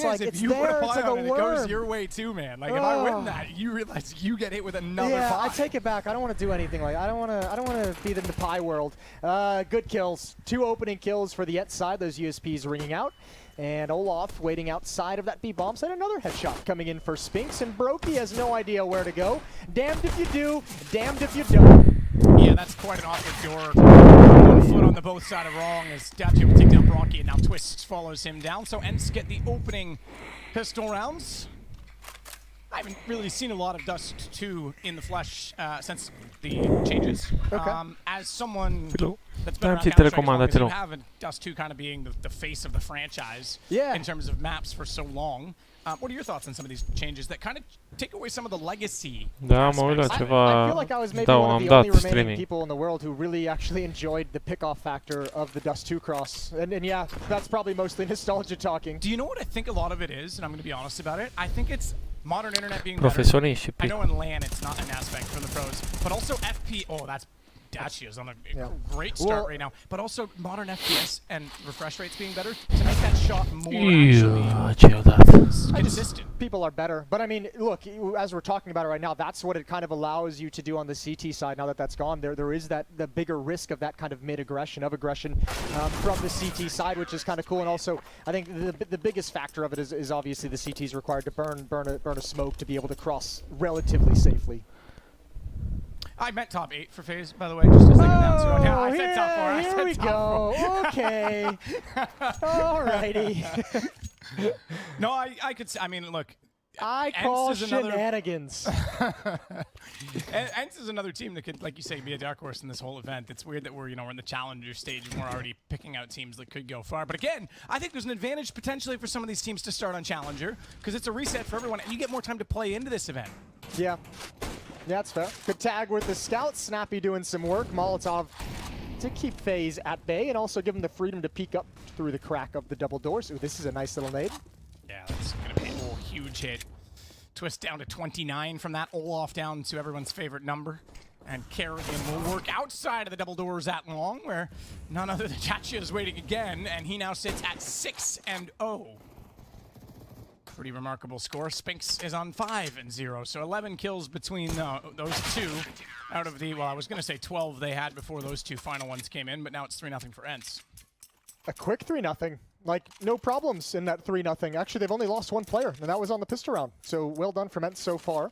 like, if it's you there, put a it's pie like on a it, it goes worm. your way too, man. Like if I win that, you realize you get hit with another yeah, pie. I take it back. I don't want to do anything like I don't want to feed in the pie world. Good kills. 2 opening kills for the Ets side. Those USPs ringing out. And Olaf waiting outside of that B bomb site. Another headshot coming in for Spinks, and Brokey has no idea where to go. Damned if you do, damned if you don't. Yeah, that's quite an awkward door. 1 foot on the both side of wrong as Dachi will take down Brockie, and now Twist follows him down. So Ents get the opening pistol rounds. I haven't really seen a lot of Dust 2 in the flesh since the changes. Okay. As someone Hello. that's been around Time Counter-Strike as telecomanda, long as you hello. have, and Dust 2 kind of being the face of the franchise Yeah. in terms of maps for so long. What are your thoughts on some of these changes that kind of take away some of the legacy Да, aspects? Моля, I това feel like I was maybe да, one of I'm the only that remaining streaming. people in the world who really actually enjoyed the pick-off factor of the Dust 2 cross. And yeah, that's probably mostly nostalgia talking. Do you know what I think a lot of it is? And I'm going to be honest about it. I think it's modern internet being better. Professorisci, I know in LAN it's not an aspect from the pros, but also FP. Oh, that's Dachi is on a great start Well, right now. But also modern FPS and refresh rates being better to make that shot more actually chill that. consistent. People are better. But I mean, look, as we're talking about it right now, that's what it kind of allows you to do on the CT side now that that's gone. There is the bigger risk of that kind of mid-aggression, from the CT side, which is kind of cool. And also, I think the biggest factor of it is obviously the CT is required to burn a smoke to be able to cross relatively safely. I meant top 8 for FaZe, by the way, just as like an announcer. Yeah, I said top 4. I Here said we top go. 4. Okay. Alrighty. No, I could. I mean, look. I Ents call is another- shenanigans. Ents is another team that could, like you say, be a dark horse in this whole event. It's weird that we're in the challenger stage and we're already picking out teams that could go far. But again, I think there's an advantage potentially for some of these teams to start on challenger because it's a reset for everyone and you get more time to play into this event. Yeah. Yeah, that's fair. Good tag with the scout. Snappy doing some work. Molotov to keep FaZe at bay and also give him the freedom to peek up through the crack of the double doors. Ooh, this is a nice little nade. Yeah, that's going to be a huge hit. Twist down to 29 from that. Olaf down to everyone's favorite number. And Kerrigan will work outside of the double doors at long, where none other than Chachi is waiting again, and he now sits at 6-0. Pretty remarkable score. Spinks is on 5-0, so 11 kills between those two out of the, well, I was going to say 12 they had before those two final ones came in, but now it's 3-0 for Ents. A quick 3-0. Like, no problems in that 3-0. Actually, they've only lost 1 player, and that was on the pistol round. So, well done from Ents so far.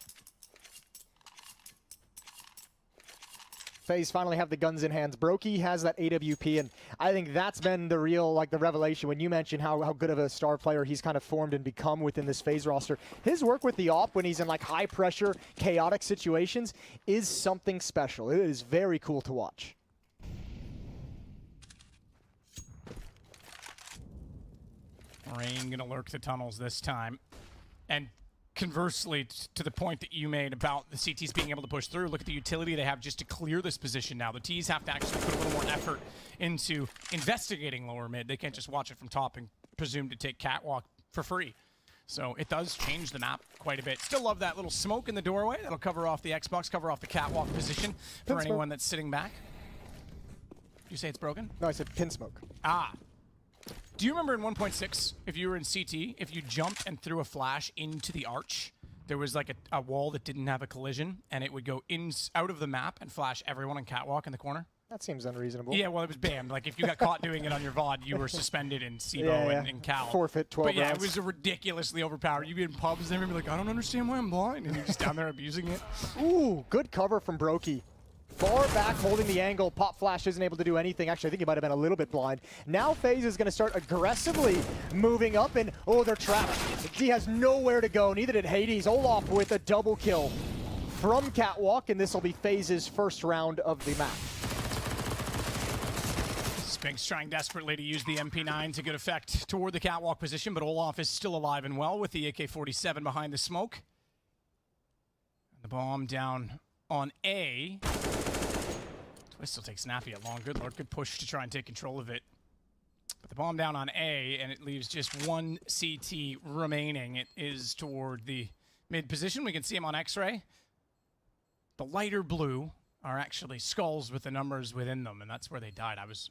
FaZe finally have the guns in hands. Brokey has that AWP, and I think that's been the real, the revelation when you mentioned how good of a star player he's kind of formed and become within this FaZe roster. His work with the AWP when he's in, high-pressure, chaotic situations is something special. It is very cool to watch. Rain gonna lurk the tunnels this time. And conversely, to the point that you made about the CTs being able to push through, look at the utility they have just to clear this position now. The Ts have to actually put a little more effort into investigating lower mid. They can't just watch it from top and presume to take catwalk for free. So it does change the map quite a bit. Still love that little smoke in the doorway. That'll cover off the Xbox, cover off the catwalk position for anyone that's sitting back. You say it's broken? No, I said pin smoke. Ah. Do you remember in 1.6, if you were in CT, if you jumped and threw a flash into the arch, there was a wall that didn't have a collision, and it would go out of the map and flash everyone on catwalk in the corner? That seems unreasonable. Yeah, well, it was banned. Like, if you got caught doing it on your VOD, you were suspended in SIBO and Cal. Forfeit 12 But yeah, rounds. it was a ridiculously overpowered. You'd be in pubs and everyone be like, I don't understand why I'm blind. And you're just down there abusing it. Ooh, good cover from Brokey. Far back, holding the angle. Pop Flash isn't able to do anything. Actually, I think he might have been a little bit blind. Now FaZe is going to start aggressively moving up, and oh, they're trapped. He has nowhere to go. Neither did Hades. Olaf with a double kill from Catwalk, and this will be FaZe's first round of the map. Spinks trying desperately to use the MP9 to good effect toward the catwalk position, but Olaf is still alive and well with the AK-47 behind the smoke. The bomb down on A. Twist will take Snappy at long. Good lord, good push to try and take control of it. But the bomb down on A, and it leaves just 1 CT remaining. It is toward the mid position. We can see him on X-ray. The lighter blue are actually skulls with the numbers within them, and that's where they died. I was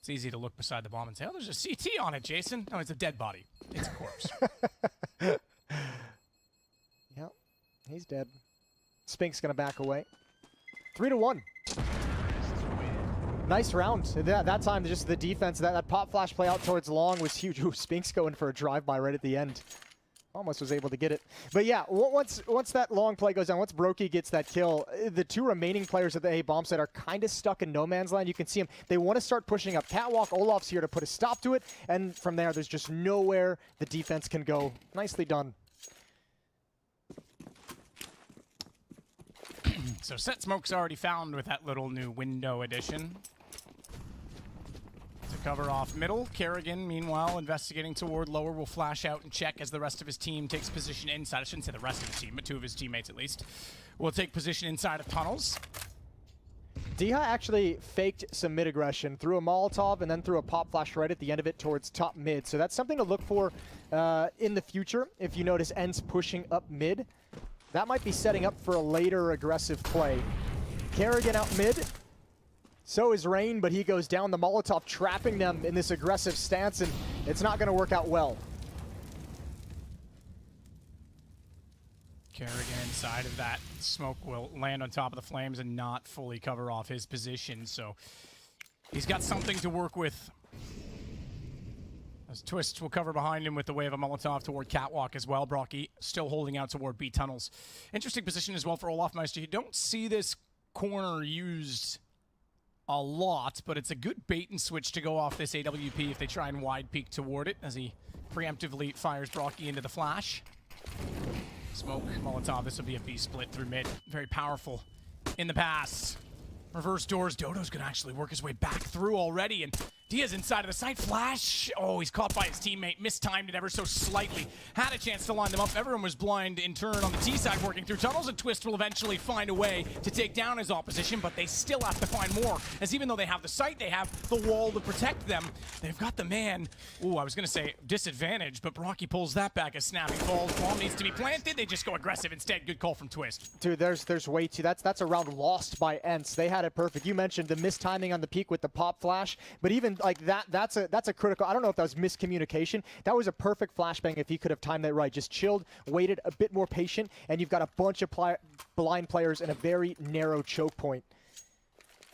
It's easy to look beside the bomb and say, oh, there's a CT on it, Jason. No, it's a dead body. It's a corpse. Yep, he's dead. Spink's gonna back away. 3-1. Nice round. That time, just the defense, that pop flash play out towards long was huge. Ooh, Spink's going for a drive-by right at the end. Almost was able to get it. But yeah, once that long play goes down, once Brokey gets that kill, the two remaining players at the A bomb site are kind of stuck in no man's land. You can see them. They want to start pushing up. Catwalk, Olaf's here to put a stop to it. And from there, there's just nowhere the defense can go. Nicely done. So set smoke's already found with that little new window addition. To cover off middle, Kerrigan, meanwhile, investigating toward lower, will flash out and check as the rest of his team takes position inside. I shouldn't say the rest of his team, but two of his teammates at least will take position inside of tunnels. Diha actually faked some mid aggression, threw a Molotov and then threw a pop flash right at the end of it towards top mid. So that's something to look for in the future. If you notice ENCE pushing up mid, that might be setting up for a later aggressive play. Kerrigan out mid. So is Rain, but he goes down. The Molotov trapping them in this aggressive stance, and it's not going to work out well. Kerrigan inside of that. Smoke will land on top of the flames and not fully cover off his position, so he's got something to work with. As Twist will cover behind him with the wave of Molotov toward Catwalk as well. Brockie still holding out toward B tunnels. Interesting position as well for Olafmeister. You don't see this corner used a lot, but it's a good bait and switch to go off this AWP if they try and wide peek toward it as he preemptively fires Brockie into the flash. Smoke, Molotov, this will be a B split through mid. Very powerful in the pass. Reverse doors, Dodo's gonna actually work his way back through already, and Diaz inside of the site. Flash! Oh, he's caught by his teammate. Mistimed it ever so slightly. Had a chance to line them up. Everyone was blind in turn on the T side working through tunnels, and Twist will eventually find a way to take down his opposition, but they still have to find more. As even though they have the site, they have the wall to protect them. They've got the man. Ooh, I was gonna say disadvantage, but Brockie pulls that back as snapping falls. Bomb needs to be planted. They just go aggressive instead. Good call from Twist. Dude, there's way too. That's a round lost by ENCE. They had it perfect. You mentioned the mistiming on the peak with the pop flash, but even like that's a critical. I don't know if that was miscommunication. That was a perfect flashbang if he could have timed that right. Just chilled, waited, a bit more patient, and you've got a bunch of blind players in a very narrow choke point.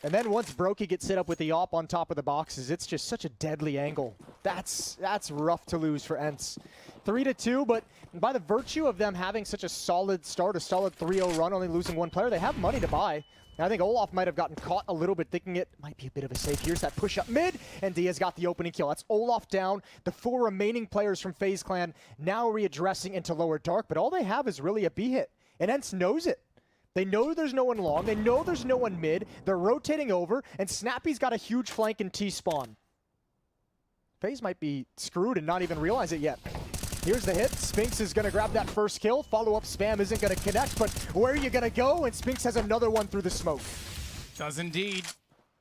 And then once Brokey gets set up with the op on top of the boxes, it's just such a deadly angle. That's rough to lose for ENCE. 3-2, but by the virtue of them having such a solid start, a solid 3-0 run, only losing one player, they have money to buy. And I think Olaf might have gotten caught a little bit thinking it might be a bit of a save. Here's that push up mid, and Diaz got the opening kill. That's Olaf down. The 4 remaining players from FaZe Clan now readdressing into lower dark, but all they have is really a B hit. And ENCE knows it. They know there's no one long. They know there's no one mid. They're rotating over, and Snappy's got a huge flank in T-spawn. FaZe might be screwed and not even realize it yet. Here's the hit. Spinks is going to grab that first kill. Follow-up spam isn't going to connect, but where are you going to go? And Spinks has another one through the smoke. Does indeed.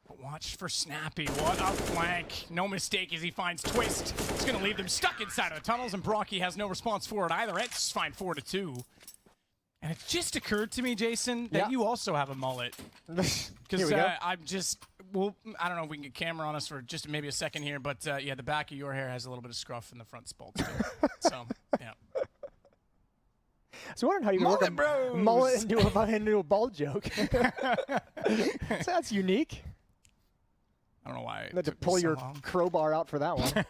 But watch for Snappy. What a flank. No mistake as he finds Twist. It's going to leave them stuck inside of the tunnels, and Brockie has no response for it either. It's fine 4-2. And it just occurred to me, Jason, that you also have a mullet. Because I'm just, well, I don't know if we can get camera on us for just maybe a second here, but yeah, the back of your hair has a little bit of scruff in the front spalts too. So, yeah. So I wondering how you can work a mullet into a bald joke. So that's unique. I don't know why. You had to pull your crowbar out for that one.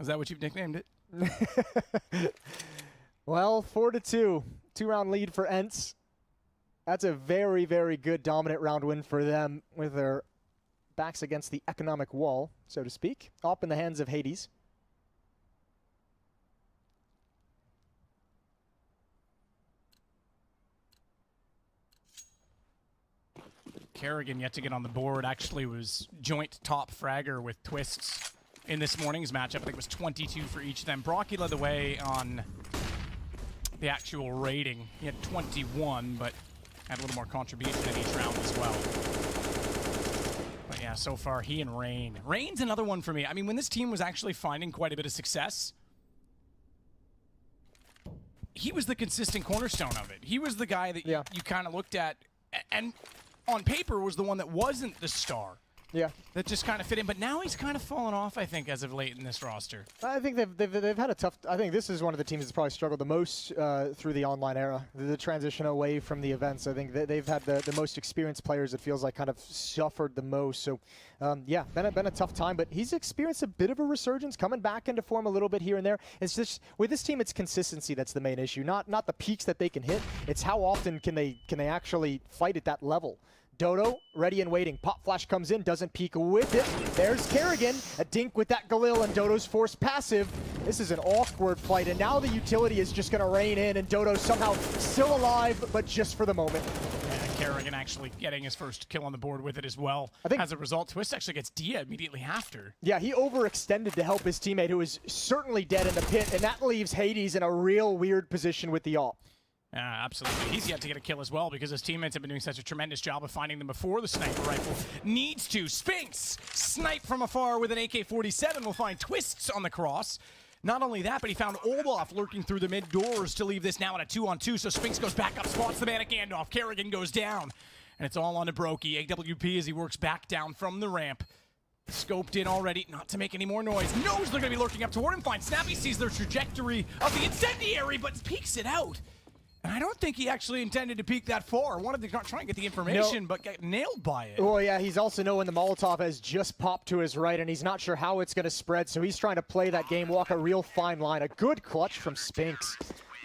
Is that what you've nicknamed it? Well, 4-2. 2-round lead for ENCE. That's a very, very good dominant round win for them with their backs against the economic wall, so to speak. Up in the hands of Hades. Kerrigan yet to get on the board. Actually was joint top fragger with Twists in this morning's matchup. I think it was 22 for each of them. Brockie led the way on the actual rating. He had 21, but had a little more contribution in each round as well. But yeah, so far he and Rain. Rain's another one for me. I mean, when this team was actually finding quite a bit of success, he was the consistent cornerstone of it. He was the guy that you kind of looked at and on paper was the one that wasn't the star. Yeah. that just kind of fit in. But now he's kind of fallen off, I think, as of late in this roster. I think they've had a tough. I think this is one of the teams that's probably struggled the most through the online era. The transition away from the events. I think they've had the most experienced players. It feels like kind of suffered the most. So, yeah, been a tough time. But he's experienced a bit of a resurgence, coming back into form a little bit here and there. It's just with this team, it's consistency that's the main issue. Not the peaks that they can hit. It's how often can they actually fight at that level. Dodo, ready and waiting. Pop Flash comes in, doesn't peek with it. There's Kerrigan, a dink with that Galil, and Dodo's forced passive. This is an awkward fight, and now the utility is just going to rain in, and Dodo's somehow still alive, but just for the moment. And Kerrigan actually getting his first kill on the board with it as well. I think, as a result, Twist actually gets Dia immediately after. Yeah, he overextended to help his teammate, who is certainly dead in the pit, and that leaves Hades in a real weird position with the ult. Absolutely. He's yet to get a kill as well because his teammates have been doing such a tremendous job of finding them before the sniper rifle needs to. Spinks, snipe from afar with an AK-47, will find Twists on the cross. Not only that, but he found Olaf lurking through the mid doors to leave this now at a 2-on-2, so Spinks goes back up, spots the man at Gandalf. Kerrigan goes down, and it's all on to Brokey. AWP as he works back down from the ramp. Scoped in already, not to make any more noise. Knows they're going to be lurking up toward him. Fine. Snappy sees their trajectory of the incendiary, but peeks it out. And I don't think he actually intended to peek that far. Wanted to try and get the information, but get nailed by it. Well, yeah, he's also knowing the Molotov has just popped to his right, and he's not sure how it's going to spread, so he's trying to play that game, walk a real fine line. A good clutch from Spinks.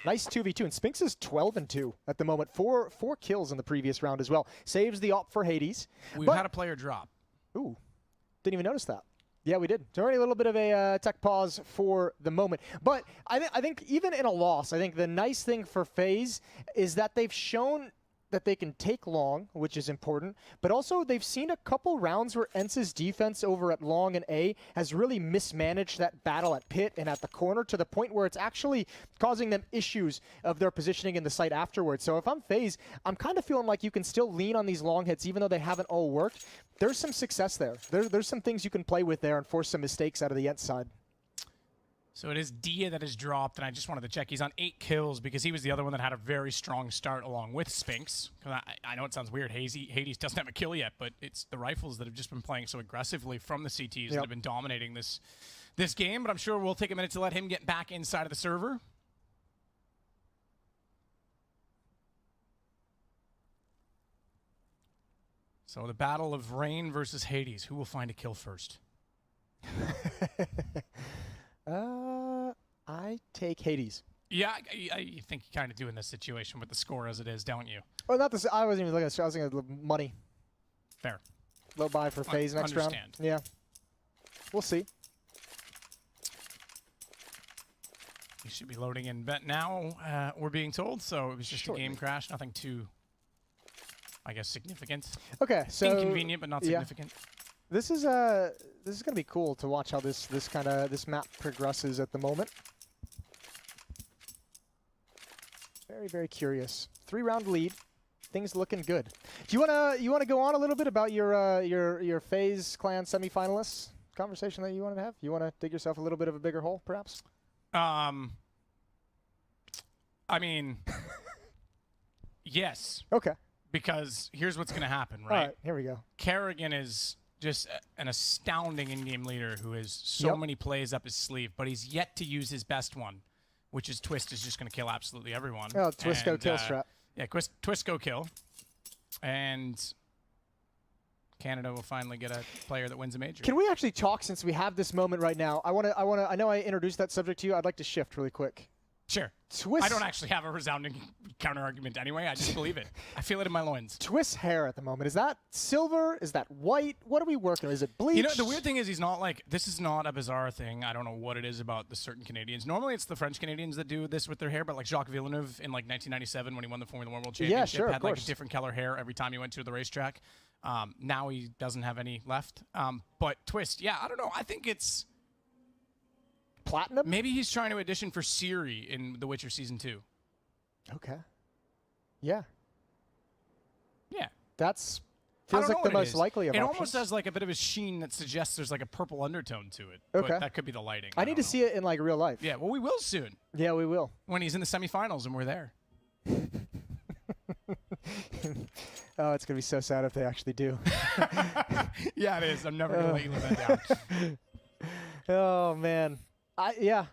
Nice 2v2, and Spinks is 12-2 at the moment. Four kills in the previous round as well. Saves the op for Hades. We've had a player drop. Ooh, didn't even notice that. Yeah, we did. So already a little bit of a tech pause for the moment. But I think even in a loss, I think the nice thing for FaZe is that they've shown that they can take long, which is important, but also they've seen a couple rounds where ENCE's defense over at long and A has really mismanaged that battle at pit and at the corner to the point where it's actually causing them issues of their positioning in the site afterwards. So if I'm FaZe, I'm kind of feeling like you can still lean on these long hits even though they haven't all worked. There's some success there. There's some things you can play with there and force some mistakes out of the ENCE side. So it is Dia that is dropped, and I just wanted to check. He's on 8 kills because he was the other one that had a very strong start along with Spinks. I know it sounds weird. Hades doesn't have a kill yet, but it's the rifles that have just been playing so aggressively from the CTs that have been dominating this game. But I'm sure we'll take a minute to let him get back inside of the server. So the battle of Rain versus Hades. Who will find a kill first? I take Hades. Yeah, I think you kind of do in this situation with the score as it is, don't you? Well, not this. I wasn't even looking at this. I was thinking of money. Fair. Low buy for FaZe next round. Yeah. We'll see. You should be loading in bet now, we're being told, so it was just a game crash. Nothing too, I guess, significant. Okay, so inconvenient, but not significant. This is gonna be cool to watch how this map progresses at the moment. Very, very curious. 3-round lead. Things looking good. Do you wanna go on a little bit about your FaZe clan semifinalists conversation that you wanted to have? You wanna dig yourself a little bit of a bigger hole, perhaps? I mean, yes. Okay. Because here's what's gonna happen, right? All right, here we go. Kerrigan is just an astounding in-game leader who has so many plays up his sleeve, but he's yet to use his best one, which is Twist is just going to kill absolutely everyone. Oh, Twist go kill strat. Yeah, Twist go kill. And Canada will finally get a player that wins a major. Can we actually talk since we have this moment right now? I know I introduced that subject to you. I'd like to shift really quick. Sure. Twist. I don't actually have a resounding counter-argument anyway. I just believe it. I feel it in my loins. Twist's hair at the moment. Is that silver? Is that white? What are we working on? Is it bleached? You know, the weird thing is he's not like, this is not a bizarre thing. I don't know what it is about the certain Canadians. Normally it's the French Canadians that do this with their hair, but like Jacques Villeneuve in like 1997 when he won the Formula 1 World Championship had like a different color hair every time he went to the racetrack. Now he doesn't have any left. But Twist, yeah, I don't know. I think it's platinum? Maybe he's trying to audition for Ciri in The Witcher Season 2. Okay. Yeah. Yeah. That's feels like the most likely of It options. almost has like a bit of a sheen that suggests there's like a purple undertone to it. Okay. But that could be the lighting. I need to see it in like real life. Yeah, well, we will soon. Yeah, we will. When he's in the semifinals and we're there. Oh, it's going to be so sad if they actually do. Yeah, it is. I'm never going to let you live that down. Oh, man. Yeah.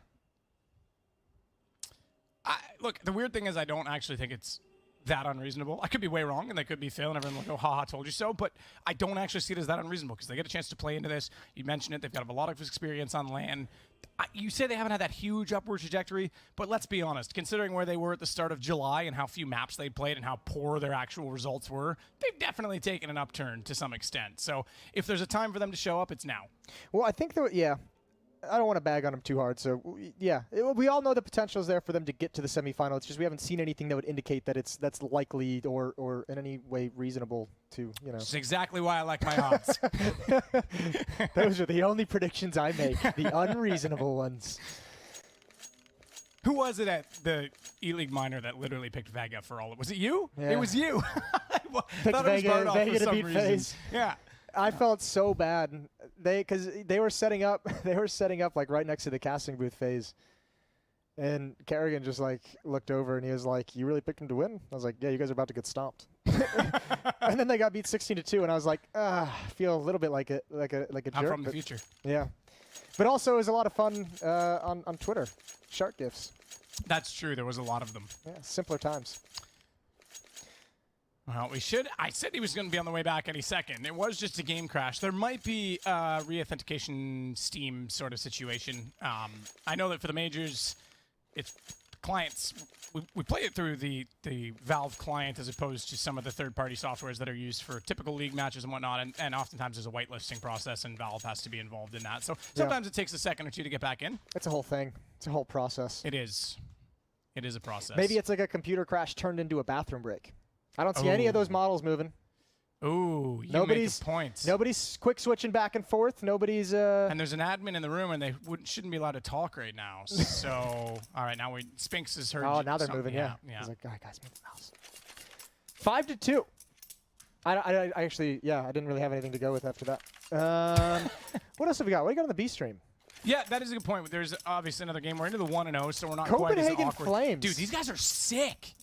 Look, the weird thing is I don't actually think it's that unreasonable. I could be way wrong, and they could be failing. Everyone will go, haha, told you so. But I don't actually see it as that unreasonable because they get a chance to play into this. You mentioned it. They've got a lot of experience on LAN. You say they haven't had that huge upward trajectory, but let's be honest. Considering where they were at the start of July and how few maps they'd played and how poor their actual results were, they've definitely taken an upturn to some extent. So if there's a time for them to show up, it's now. Well, I think, yeah. I don't want to bag on them too hard. So, yeah, we all know the potential is there for them to get to the semifinal. It's just we haven't seen anything that would indicate that that's likely or in any way reasonable to, That's exactly why I like my odds. Those are the only predictions I make, the unreasonable ones. Who was it at the E-League minor that literally picked Vega for all? Was it you? Yeah. It was you. Picked Vega to beat FaZe. Yeah. I felt so bad. Because they were setting up like right next to the casting booth phase. And Kerrigan just like looked over and he was like, "You really picked him to win?" I was like, "Yeah, you guys are about to get stomped." And then they got beat 16-2 and I was like, I feel a little bit like a jerk. I'm from the future. Yeah. But also it was a lot of fun on Twitter. Shark gifs. That's true. There was a lot of them. Yeah, simpler times. Well, I said he was going to be on the way back any second. It was just a game crash. There might be a re-authentication Steam sort of situation. I know that for the majors, it's clients. We play it through the Valve client as opposed to some of the third-party softwares that are used for typical league matches and whatnot. And oftentimes there's a whitelisting process, and Valve has to be involved in that. So sometimes it takes a second or two to get back in. It's a whole thing. It's a whole process. It is. It is a process. Maybe it's like a computer crash turned into a bathroom break. I don't see any of those models moving. Ooh, you make a point. Nobody's quick switching back and forth. Nobody's. And there's an admin in the room, and they shouldn't be allowed to talk right now. So, all right, now Spinks has heard. Oh, now they're moving. Yeah. He's like, all right, guys, move the mouse. 5-2. I actually, I didn't really have anything to go with after that. What else have we got? What do you got on the B stream? Yeah, that is a good point. There's obviously another game. We're into the 1-0, so we're not quite as awkward. Copenhagen Flames. Dude, these guys are sick.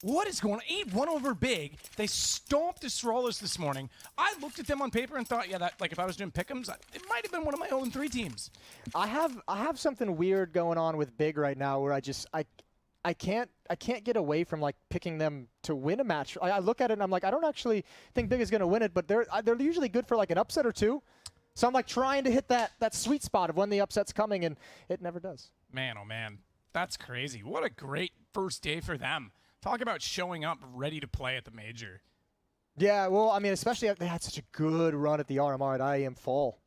What is going on? 8-1 over Big. They stomped Astralis this morning. I looked at them on paper and thought, that like if I was doing pick'ems, it might have been one of my 0-3 teams. I have something weird going on with Big right now where I can't get away from like picking them to win a match. I look at it and I'm like, I don't actually think Big is going to win it, but they're usually good for like an upset or two. So I'm like trying to hit that sweet spot of when the upset's coming, and it never does. Man, oh man, that's crazy. What a great first day for them. Talk about showing up ready to play at the major. Yeah, well, I mean, especially they had such a good run at the RMR at IEM Fall.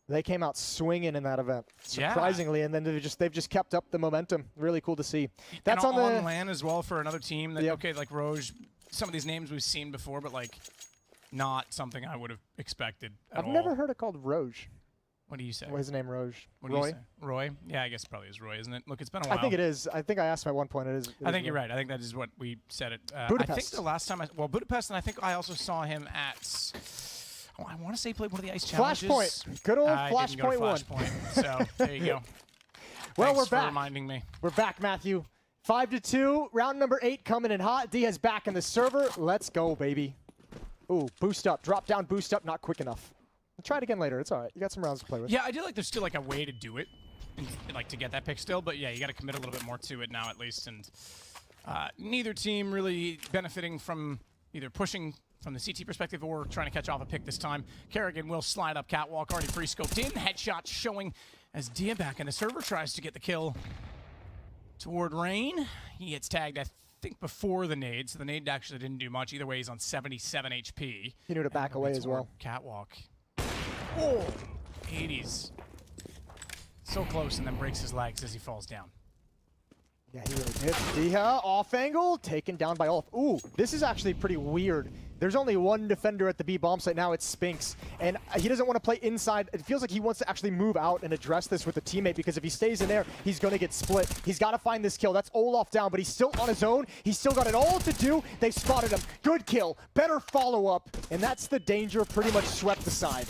They came out swinging in that event, surprisingly, and then they've just kept up the momentum. Really cool to see. That's and on the LAN as well for another team. That, okay, like Rouge, some of these names we've seen before, but like not something I would have expected at all. I've never heard it called Rouge. What do you say? What's his name? Rouge. What do you say? Roy? Yeah, I guess it probably is Roy, isn't it? Look, it's been a while. I think it is. I think I asked him at one point. It is. I think you're right. I think that is what we said it. Budapest. I think the last time Budapest, and I think I also saw him at. Oh, I want to say he played one of the ice challenges. Flashpoint. Good old Flashpoint 1. So there you go. Well, Thanks we're for back. reminding me. We're back, Matthew. 5-2. Round number 8 coming in hot. Diaz back in the server. Let's go, baby. Ooh, boost up. Drop down, boost up. Not quick enough. Try it again later. It's all right. You got some rounds to play with. Yeah, I do like there's still like a way to do it, and, like to get that pick still. But yeah, you got to commit a little bit more to it now at least. And neither team really benefiting from either pushing from the CT perspective or trying to catch off a pick this time. Kerrigan will slide up catwalk, already pre-scoped in. Headshot showing as Dia back in the server tries to get the kill toward Rain. He gets tagged, I think, before the nade, so the nade actually didn't do much. Either way, he's on 77 HP. He knew to back away as well. Catwalk. Oh, 80s. So close, and then breaks his legs as he falls down. Yeah, he really did. Dia off angle, taken down by Olaf. Ooh, this is actually pretty weird. There's only one defender at the B bomb site now. It's Spinks, and he doesn't want to play inside. It feels like he wants to actually move out and address this with a teammate, because if he stays in there, he's going to get split. He's got to find this kill. That's Olaf down, but he's still on his own. He's still got it all to do. They spotted him. Good kill. Better follow-up, and that's the danger pretty much swept aside.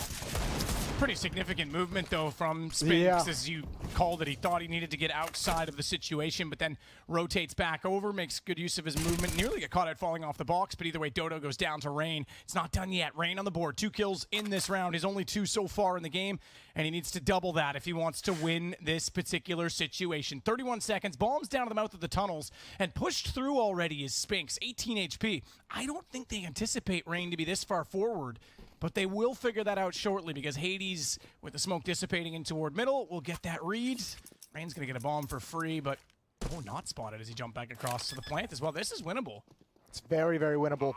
Pretty significant movement, though, from Spinks, as you called it. He thought he needed to get outside of the situation, but then rotates back over, makes good use of his movement, nearly got caught out falling off the box, but either way, Dodo goes down to Rain. It's not done yet. Rain on the board. 2 kills in this round. His only 2 so far in the game, and he needs to double that if he wants to win this particular situation. 31 seconds. Bombs down to the mouth of the tunnels, and pushed through already is Spinks. 18 HP. I don't think they anticipate Rain to be this far forward, but they will figure that out shortly because Hades, with the smoke dissipating in toward middle, will get that read. Rain's going to get a bomb for free, but not spotted as he jumped back across to the plant as well. This is winnable. It's very, very winnable.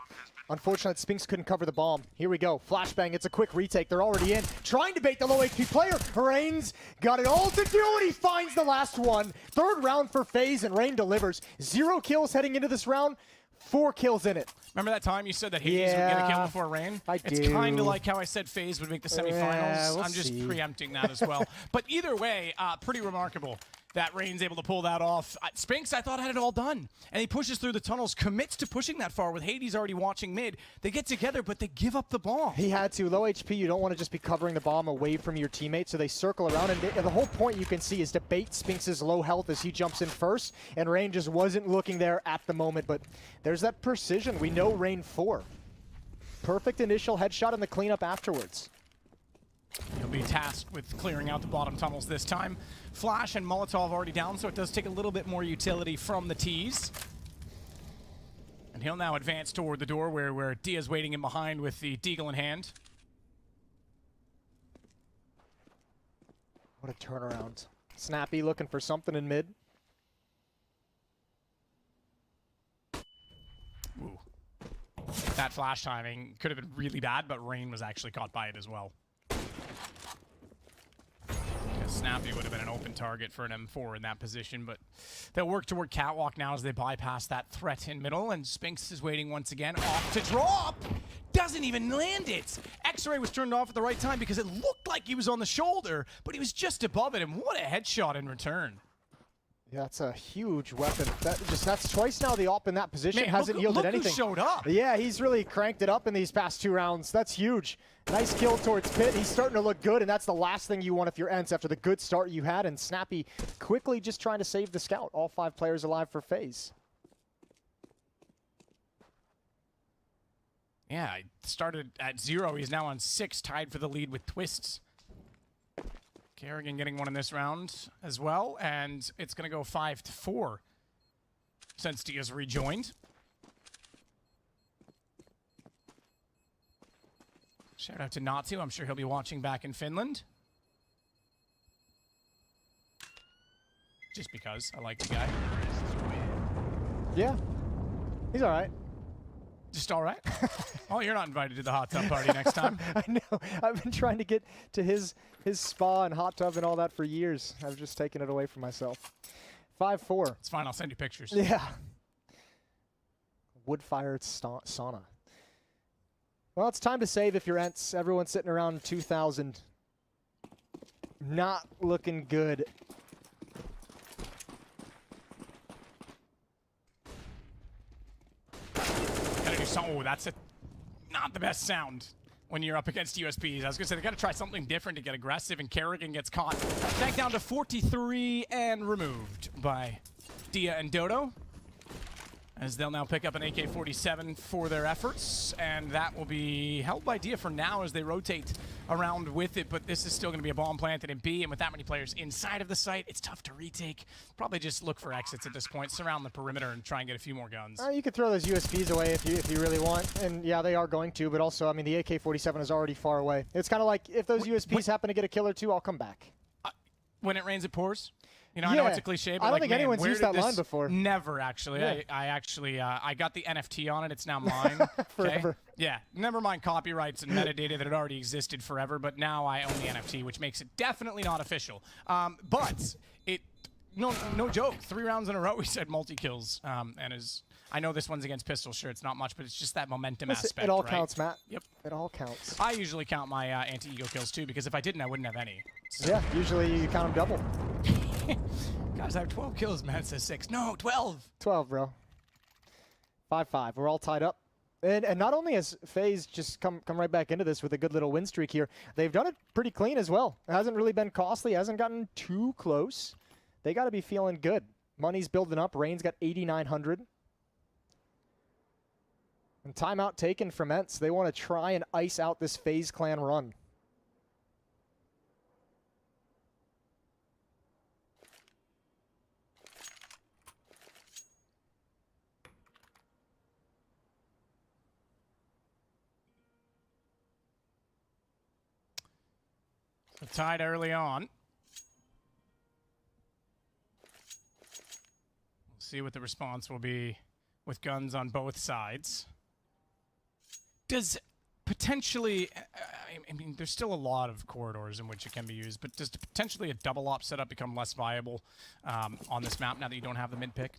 Unfortunate, Spinks couldn't cover the bomb. Here we go. Flashbang, it's a quick retake. They're already in. Trying to bait the low HP player. Rain's got it all to do, and he finds the last one. 3rd round for FaZe, and Rain delivers. 0 kills heading into this round. 4 kills in it. Remember that time you said that Hades would get a kill before Rain? It's kind of like how I said FaZe would make the semifinals. I'm just preempting that as well. But either way, pretty remarkable that Rain's able to pull that off. Spinks, I thought, had it all done. And he pushes through the tunnels, commits to pushing that far with Hades already watching mid. They get together, but they give up the bomb. He had to. Low HP, you don't want to just be covering the bomb away from your teammate, so they circle around. And the whole point you can see is to bait Spinks' low health as he jumps in first. And Rain just wasn't looking there at the moment, but there's that precision. We know Rain 4. Perfect initial headshot and the cleanup afterwards. He'll be tasked with clearing out the bottom tunnels this time. Flash and Molotov already down, so it does take a little bit more utility from the T's. And he'll now advance toward the door where Dia's waiting in behind with the deagle in hand. What a turnaround. Snappy looking for something in mid. Ooh. That flash timing could have been really bad, but Rain was actually caught by it as well. Snappy would have been an open target for an M4 in that position, but they'll work toward Catwalk now as they bypass that threat in middle, and Spinks is waiting once again. Off to drop! Doesn't even land it! X-Ray was turned off at the right time because it looked like he was on the shoulder, but he was just above it, and what a headshot in return. Yeah, that's a huge weapon. That's twice now the op in that position. Man, hasn't yielded anything. Who showed up. Yeah, he's really cranked it up in these past 2 rounds. That's huge. Nice kill towards Pit. He's starting to look good, and that's the last thing you want if you're Ents after the good start you had. And Snappy quickly just trying to save the scout. All 5 players alive for FaZe. Yeah, I started at 0. He's now on 6, tied for the lead with Twists. Kerrigan getting one in this round as well, and it's going to go 5-4 since Dia's rejoined. Shout out to Natsu. I'm sure he'll be watching back in Finland. Just because I like the guy. Yeah, he's all right. Just all right? Oh, you're not invited to the hot tub party next time. I know. I've been trying to get to his spa and hot tub and all that for years. I've just taken it away from myself. 5-4. It's fine. I'll send you pictures. Yeah. Wood-fired sauna. Well, it's time to save if you're Ents. Everyone's sitting around 2,000. Not looking good. Oh, that's not the best sound when you're up against USPs. I was going to say, they got to try something different to get aggressive, and Kerrigan gets caught. Back down to 43 and removed by Dia and Dodo, as they'll now pick up an AK-47 for their efforts, and that will be held by Dia for now as they rotate around with it, but this is still going to be a bomb planted in B, and with that many players inside of the site, it's tough to retake. Probably just look for exits at this point, surround the perimeter, and try and get a few more guns. You could throw those USBs away if you really want, and yeah, they are going to, but also, I mean, the AK-47 is already far away. It's kind of like, if those USBs happen to get a kill or two, I'll come back. When it rains, it pours. You know, I know it's a cliche, but I don't like, think man, anyone's used that line before. Never, actually. Yeah. I actually, I got the NFT on it. It's now mine. Forever. Yeah, never mind copyrights and metadata that had already existed forever, but now I own the NFT, which makes it definitely not official. But it, no joke, 3 rounds in a row we said multi-kills, and I know this one's against Pistol, sure, it's not much, but it's just that momentum aspect, It all right? counts, Matt. Yep. It all counts. I usually count my anti-ego kills, too, because if I didn't, I wouldn't have any. So. Yeah, usually you count them double. Guys, I have 12 kills. Matt says 6. No, 12. 12, bro. 5-5. We're all tied up. And not only has FaZe just come right back into this with a good little win streak here, they've done it pretty clean as well. It hasn't really been costly, hasn't gotten too close. They got to be feeling good. Money's building up. Rain's got 8,900. And timeout taken from Ents. They want to try and ice out this FaZe Clan run. So tied early on. We'll see what the response will be with guns on both sides. Does potentially, I mean, there's still a lot of corridors in which it can be used, but does potentially a double op setup become less viable on this map now that you don't have the mid pick?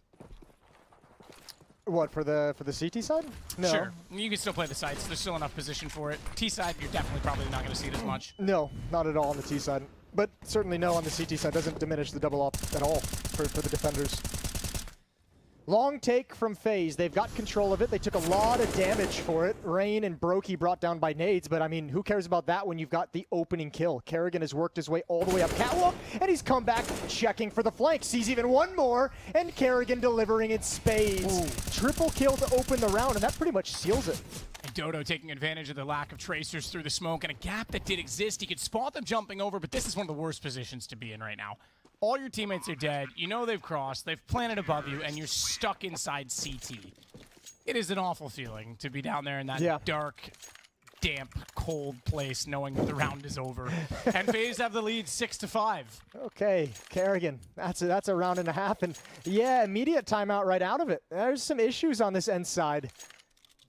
What, for the CT side? No. Sure. You can still play the sides. There's still enough position for it. T side, you're definitely probably not going to see it as much. No, not at all on the T side. But certainly no on the CT side. Doesn't diminish the double up at all for the defenders. Long take from FaZe. They've got control of it. They took a lot of damage for it. Rain and Brokey brought down by nades, but I mean, who cares about that when you've got the opening kill? Karrigan has worked his way all the way up catwalk, and he's come back checking for the flank. Sees even one more, and Karrigan delivering in spades. Ooh. Triple kill to open the round, and that pretty much seals it. And Dodo taking advantage of the lack of tracers through the smoke and a gap that did exist. He could spot them jumping over, but this is one of the worst positions to be in right now. All your teammates are dead. You know they've crossed. They've planted above you, and you're stuck inside CT. It is an awful feeling to be down there in that dark, damp, cold place, knowing that the round is over. And FaZe have the lead 6-5. Okay, Karrigan. That's a round and a half, and yeah, immediate timeout right out of it. There's some issues on this end side.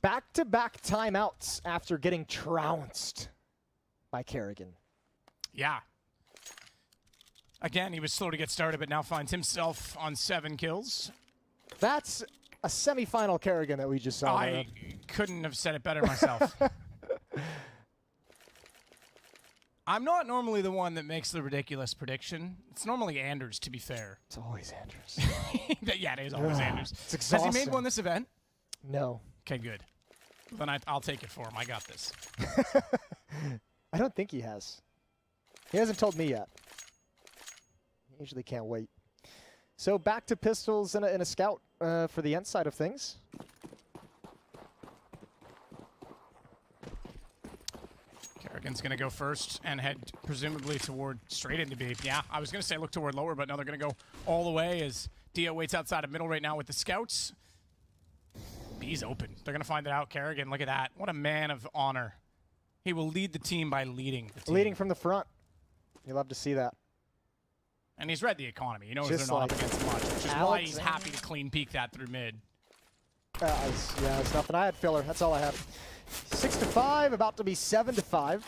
Back-to-back timeouts after getting trounced by Karrigan. Yeah. Again, he was slow to get started, but now finds himself on 7 kills. That's a semi-final Karrigan that we just saw. I couldn't have said it better myself. I'm not normally the one that makes the ridiculous prediction. It's normally Anders, to be fair. It's always Anders. Yeah, it is always Anders. It's exhausting. Has he made one this event? No. Okay, good. Then I'll take it for him. I got this. I don't think he has. He hasn't told me yet. Usually can't wait. So back to pistols and a scout for the Ent side of things. Karrigan's going to go first and head presumably toward straight into B. Yeah, I was going to say look toward lower, but now they're going to go all the way as Dio waits outside of middle right now with the scouts. B's open. They're going to find it out. Karrigan, look at that. What a man of honor. He will lead the team by leading the team. Leading from the front. You love to see that. And he's read the economy. He knows they're not up against much, which is why he's happy to clean peek that through mid. Yeah, it's nothing. I had filler. That's all I had. 6-5, about to be 7-5.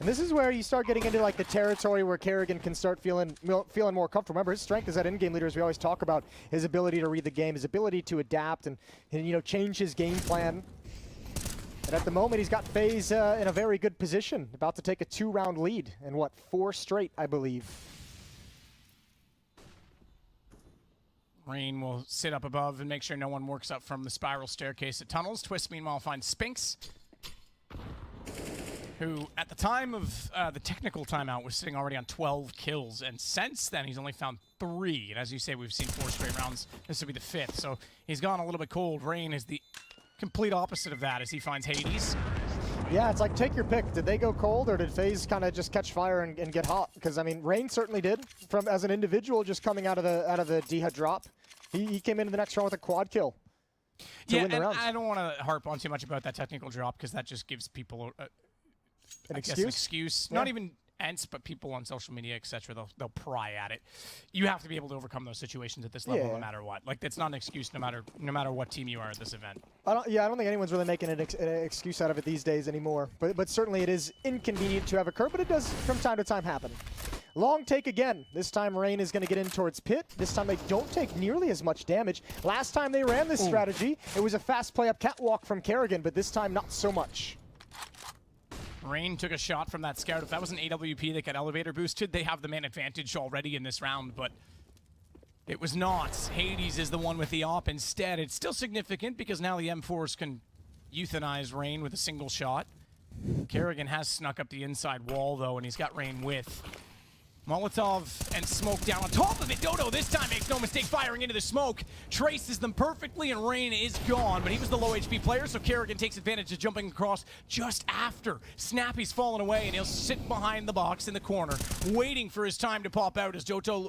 And this is where you start getting into like the territory where Karrigan can start feeling more comfortable. Remember, his strength is that in-game leader, as we always talk about, his ability to read the game, his ability to adapt and you know, change his game plan. And at the moment, he's got FaZe in a very good position, about to take a 2-round lead in, what, 4 straight, I believe. Rain will sit up above and make sure no one works up from the spiral staircase at tunnels. Twist, meanwhile, finds Spinks, who, at the time of the technical timeout, was sitting already on 12 kills. And since then, he's only found 3. And as you say, we've seen 4 straight rounds. This will be the 5th. So he's gone a little bit cold. Rain is the complete opposite of that as he finds Hades. Yeah, it's like take your pick. Did they go cold or did FaZe kind of just catch fire and get hot? Because I mean, Rain certainly did. From as an individual, just coming out of the Diha drop, he came into the next round with a quad kill. Yeah, and I don't want to harp on too much about that technical drop because that just gives people an excuse. Yeah. Not even Ents, but people on social media, etc. They'll pry at it. You have to be able to overcome those situations at this level, no matter what. Like that's not an excuse, no matter what team you are at this event. I don't think anyone's really making an excuse out of it these days anymore. But certainly it is inconvenient to have occurred, but it does from time to time happen. Long take again. This time Rain is going to get in towards pit. This time they don't take nearly as much damage. Last time they ran this strategy, it was a fast play up catwalk from Karrigan, but this time not so much. Rain took a shot from that scout. If that was an AWP that got elevator boosted, they have the man advantage already in this round, but It was not. Hades is the one with the op instead. It's still significant because now the M4s can euthanize Rain with a single shot. Karrigan has snuck up the inside wall, though, and he's got Rain with Molotov and smoke down on top of it. Dodo this time makes no mistake firing into the smoke. Traces them perfectly, and Rain is gone, but he was the low HP player, so Karrigan takes advantage of jumping across just after. Snappy's fallen away, and he'll sit behind the box in the corner, waiting for his time to pop out as Dodo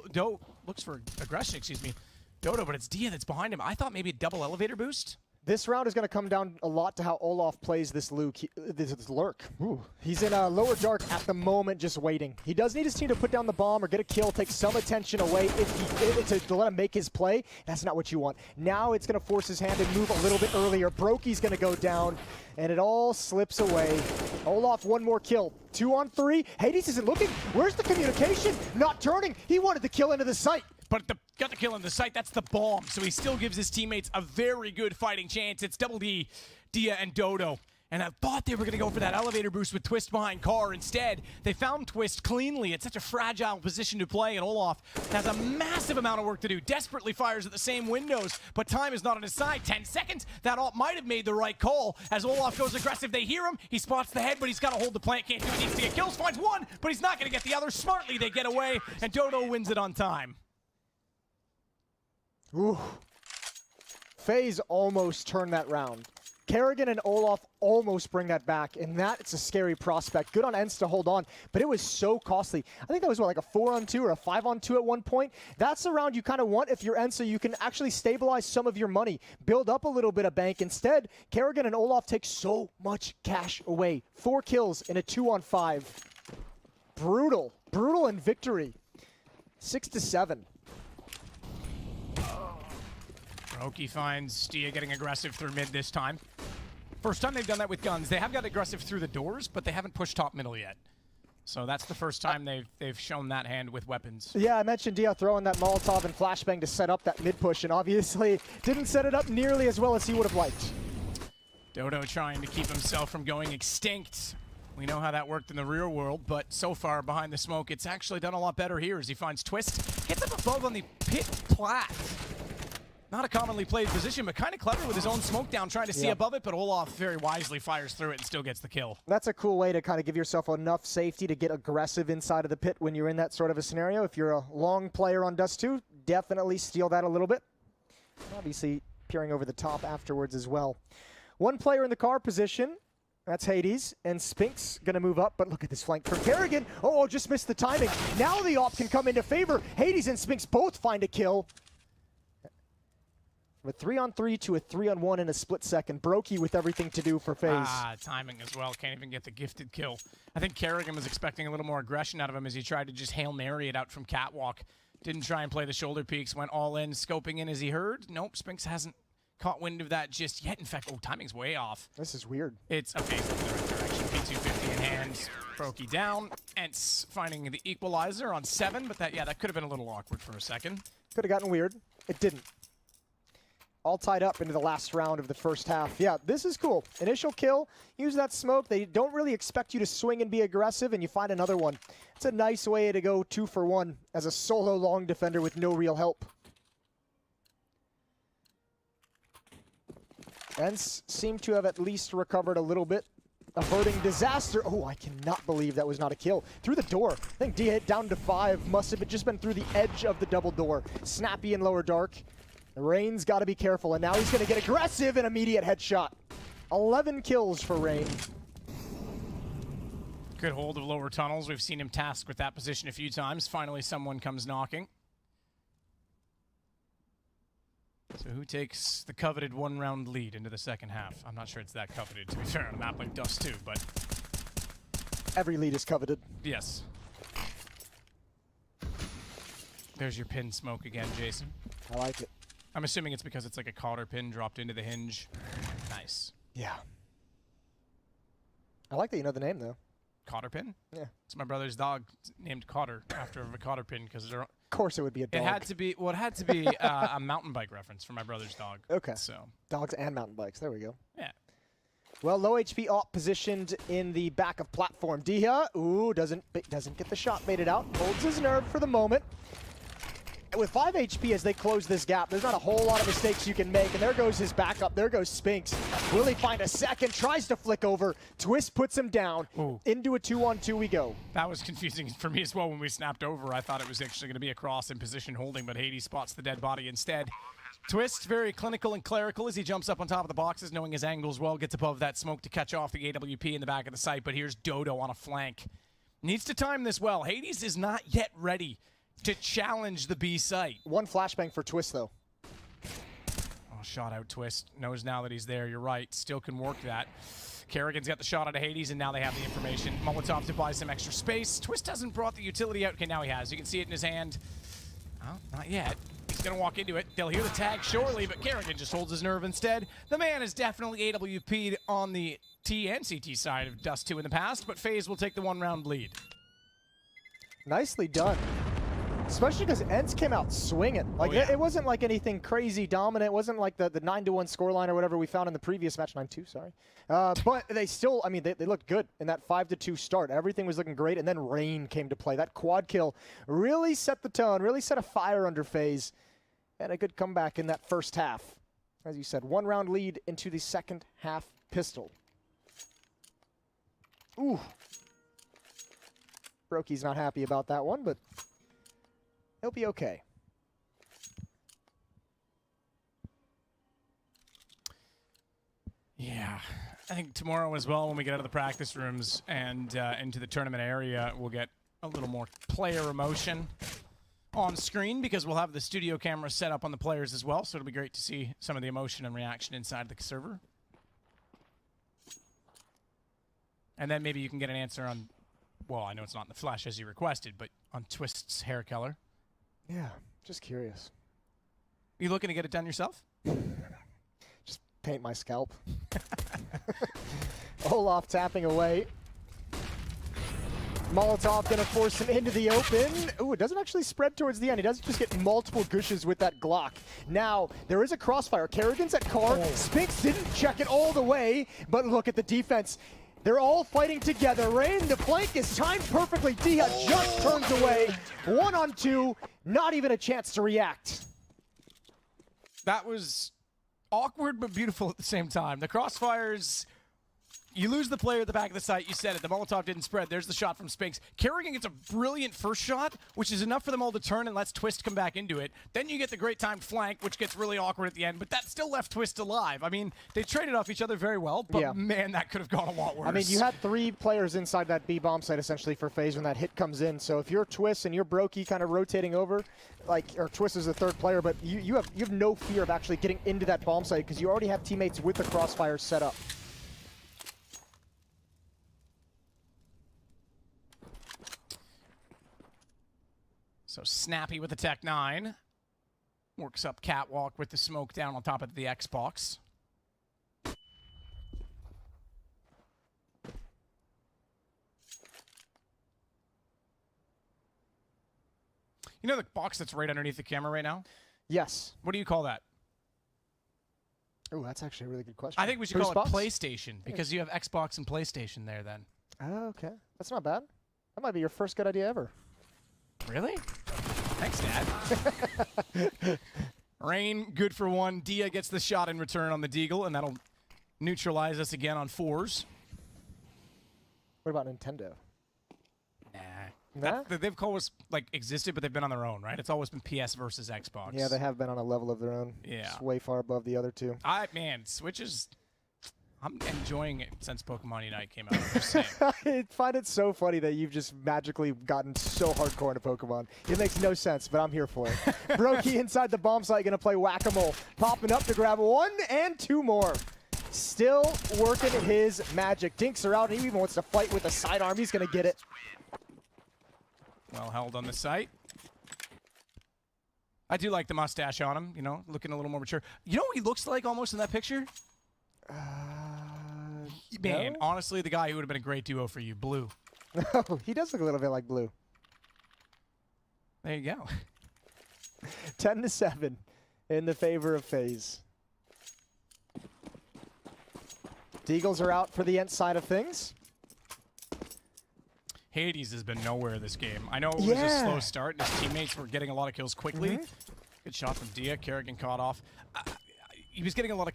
looks for aggression, excuse me. Dodo, but it's Dia that's behind him. I thought maybe a double elevator boost. This round is going to come down a lot to how Olof plays this this lurk. Ooh. He's in a lower dark at the moment, just waiting. He does need his team to put down the bomb or get a kill, take some attention away to let him make his play. That's not what you want. Now it's going to force his hand to move a little bit earlier. Brokey's going to go down, and it all slips away. Olof, one more kill. 2 on 3. Hades isn't looking. Where's the communication? Not turning. He wanted the kill into the site. But got the kill in the sight. That's the bomb. So he still gives his teammates a very good fighting chance. It's Double D, Dia, and Dodo. And I thought they were going to go for that elevator boost with Twist behind Car. Instead, they found Twist cleanly. It's such a fragile position to play, and Olof has a massive amount of work to do. Desperately fires at the same windows, but time is not on his side. 10 seconds. That op might have made the right call. As Olof goes aggressive, they hear him. He spots the head, but he's got to hold the plant. Can't do it. Needs to get kills. Finds one, but he's not going to get the other. Smartly, they get away, and Dodo wins it on time. Ooh. FaZe almost turned that round. Karrigan and Olof almost bring that back, and that's a scary prospect. Good on ENCE to hold on, but it was so costly. I think that was, what, like a 4-on-2 or a 5-on-2 at one point? That's the round you kind of want if you're ENCE, so you can actually stabilize some of your money, build up a little bit of bank. Instead, Karrigan and Olof take so much cash away. 4 kills in a 2-on-5. Brutal. Brutal in victory. 6-7. Brokey finds Dia getting aggressive through mid this time. First time they've done that with guns. They have got aggressive through the doors, but they haven't pushed top middle yet. So that's the first time they've shown that hand with weapons. Yeah, I mentioned Dia throwing that Molotov and flashbang to set up that mid push, and obviously didn't set it up nearly as well as he would have liked. Dodo trying to keep himself from going extinct. We know how that worked in the real world, but so far behind the smoke, it's actually done a lot better here as he finds Twist. Hits up above on the pit plat. Not a commonly played position, but kind of clever with his own smoke down, trying to see above it, but Olof very wisely fires through it and still gets the kill. That's a cool way to kind of give yourself enough safety to get aggressive inside of the pit when you're in that sort of a scenario. If you're a long player on Dust 2, definitely steal that a little bit. Obviously, peering over the top afterwards as well. One player in the car position, that's Hades, and Spinks gonna move up, but look at this flank from Karrigan. Oh, just missed the timing. Now the op can come into favor. Hades and Spinks both find a kill. From a 3-on-3 to a 3-on-1 in a split second. Brokey with everything to do for FaZe. Timing as well. Can't even get the gifted kill. I think Karrigan was expecting a little more aggression out of him as he tried to just Hail Mary it out from Catwalk. Didn't try and play the shoulder peaks. Went all in, scoping in as he heard. Nope, Spinks hasn't caught wind of that just yet. In fact, timing's way off. This is weird. It's okay, so in the right direction. P250 in hand. Brokey down. ENCE finding the equalizer on 7, but that could have been a little awkward for a second. Could have gotten weird. It didn't. All tied up into the last round of the first half. Yeah, this is cool. Initial kill, use that smoke. They don't really expect you to swing and be aggressive, and you find another one. It's a nice way to go 2 for 1 as a solo long defender with no real help. ENCE seem to have at least recovered a little bit, averting disaster. Oh, I cannot believe that was not a kill. Through the door. I think D hit down to 5. Must have just been through the edge of the double door. Snappy in lower dark. Rain's got to be careful, and now he's going to get aggressive, and immediate headshot. 11 kills for Rain. Good hold of lower tunnels. We've seen him tasked with that position a few times. Finally, someone comes knocking. So who takes the coveted 1-round lead into the second half? I'm not sure it's that coveted, to be fair, on a map like Dust 2, but... Every lead is coveted. Yes. There's your pin smoke again, Jason. I like it. I'm assuming it's because it's like a cotter pin dropped into the hinge. Nice. Yeah. I like that you know the name, though. Cotter pin? Yeah. It's my brother's dog named Cotter after a cotter pin because they're... Of course it would be a dog. It had to be a mountain bike reference for my brother's dog. Okay. So. Dogs and mountain bikes. There we go. Yeah. Well, low HP op positioned in the back of platform. Dia, ooh, doesn't get the shot baited out. Holds his nerve for the moment. with 5 HP as they close this gap, there's not a whole lot of mistakes you can make. And there goes his backup. There goes Spinks. Will he find a second? Tries to flick over. Twist puts him down. Ooh. Into a 2-on-2 we go. That was confusing for me as well when we snapped over. I thought it was actually going to be a cross in position holding, but Hades spots the dead body instead. Twist, very clinical and clerical as he jumps up on top of the boxes, knowing his angles well, gets above that smoke to catch off the AWP in the back of the site, but here's Dodo on a flank. Needs to time this well. Hades is not yet ready to challenge the B site. One flashbang for Twist, though. Oh, shot out Twist. Knows now that he's there. You're right. Still can work that. Kerrigan's got the shot out of Hades, and now they have the information. Molotov to buy some extra space. Twist hasn't brought the utility out. Okay, now he has. You can see it in his hand. Oh, not yet. He's going to walk into it. They'll hear the tag surely, but Kerrigan just holds his nerve instead. The man is definitely AWP'd on the T and CT side of Dust 2 in the past, but FaZe will take the one-round lead. Nicely done. Especially because Ents came out swinging. Like, yeah. it wasn't like anything crazy dominant. It wasn't like the 9-1 scoreline or whatever we found in the previous match. 9-2, sorry. But they still, I mean, they looked good in that 5-2 start. Everything was looking great, and then Rain came to play. That quad kill really set the tone, really set a fire under FaZe, and a good comeback in that first half. As you said, one-round lead into the second half pistol. Ooh. Brokey's not happy about that one, but he'll be okay. Yeah, I think tomorrow as well, when we get out of the practice rooms and into the tournament area, we'll get a little more player emotion on screen because we'll have the studio camera set up on the players as well, so it'll be great to see some of the emotion and reaction inside the server. And then maybe you can get an answer on, well, I know it's not in the flesh as you requested, but on Twist's hair color. Yeah, just curious. You looking to get it done yourself? Just paint my scalp. Olaf tapping away. Molotov gonna force him into the open. Ooh, it doesn't actually spread towards the end. He doesn't just get multiple gushes with that Glock. Now, there is a crossfire. Kerrigan's at car. Spinks didn't check it all the way, but look at the defense. They're all fighting together. Rain, the flank is timed perfectly. Dia just turns away. 1-on-2, not even a chance to react. That was awkward but beautiful at the same time. The crossfires, you lose the player at the back of the site. You said it. The Molotov didn't spread. There's the shot from Spinks. Kerrigan gets a brilliant first shot, which is enough for them all to turn and lets Twist come back into it. Then you get the great timed flank, which gets really awkward at the end, but that still left Twist alive. I mean, they traded off each other very well, but yeah. Man, that could have gone a lot worse. I mean, you had 3 players inside that B bomb site essentially for FaZe when that hit comes in. So if you're Twist and you're Brokey kind of rotating over, like, or Twist is the 3rd player, but you have no fear of actually getting into that bomb site because you already have teammates with the crossfire set up. So Snappy with the Tech 9. Works up Catwalk with the smoke down on top of the Xbox. You know the box that's right underneath the camera right now? Yes. What do you call that? Oh, that's actually a really good question. I think we should call it PlayStation because you have Xbox and PlayStation there then. Oh, okay. That's not bad. That might be your first good idea ever. Really? Thanks, Dad. Rain, good for 1. Dia gets the shot in return on the Deagle, and that'll neutralize us again on 4s. What about Nintendo? Nah. They've always like existed, but they've been on their own, right? It's always been PS versus Xbox. Yeah, they have been on a level of their own. Yeah. It's way far above the other two. Man, Switch is... I'm enjoying it since Pokemon Unite came out. I'm just saying. I find it so funny that you've just magically gotten so hardcore into Pokemon. It makes no sense, but I'm here for it. Brokey inside the bomb site going to play Whack-A-Mole. Popping up to grab 1 and 2 more. Still working his magic. Dinks are out, and he even wants to fight with a sidearm. He's going to get it. Well held on the site. I do like the mustache on him, you know, looking a little more mature. You know what he looks like almost in that picture? Man, no? honestly, the guy who would have been a great duo for you, Blue. No, he does look a little bit like Blue. There you go. 10-7 in the favor of FaZe. Deagles are out for the Ent side of things. Hades has been nowhere this game. I know it was a slow start, and his teammates were getting a lot of kills quickly. Good shot from Dia. Kerrigan caught off. He was getting a lot of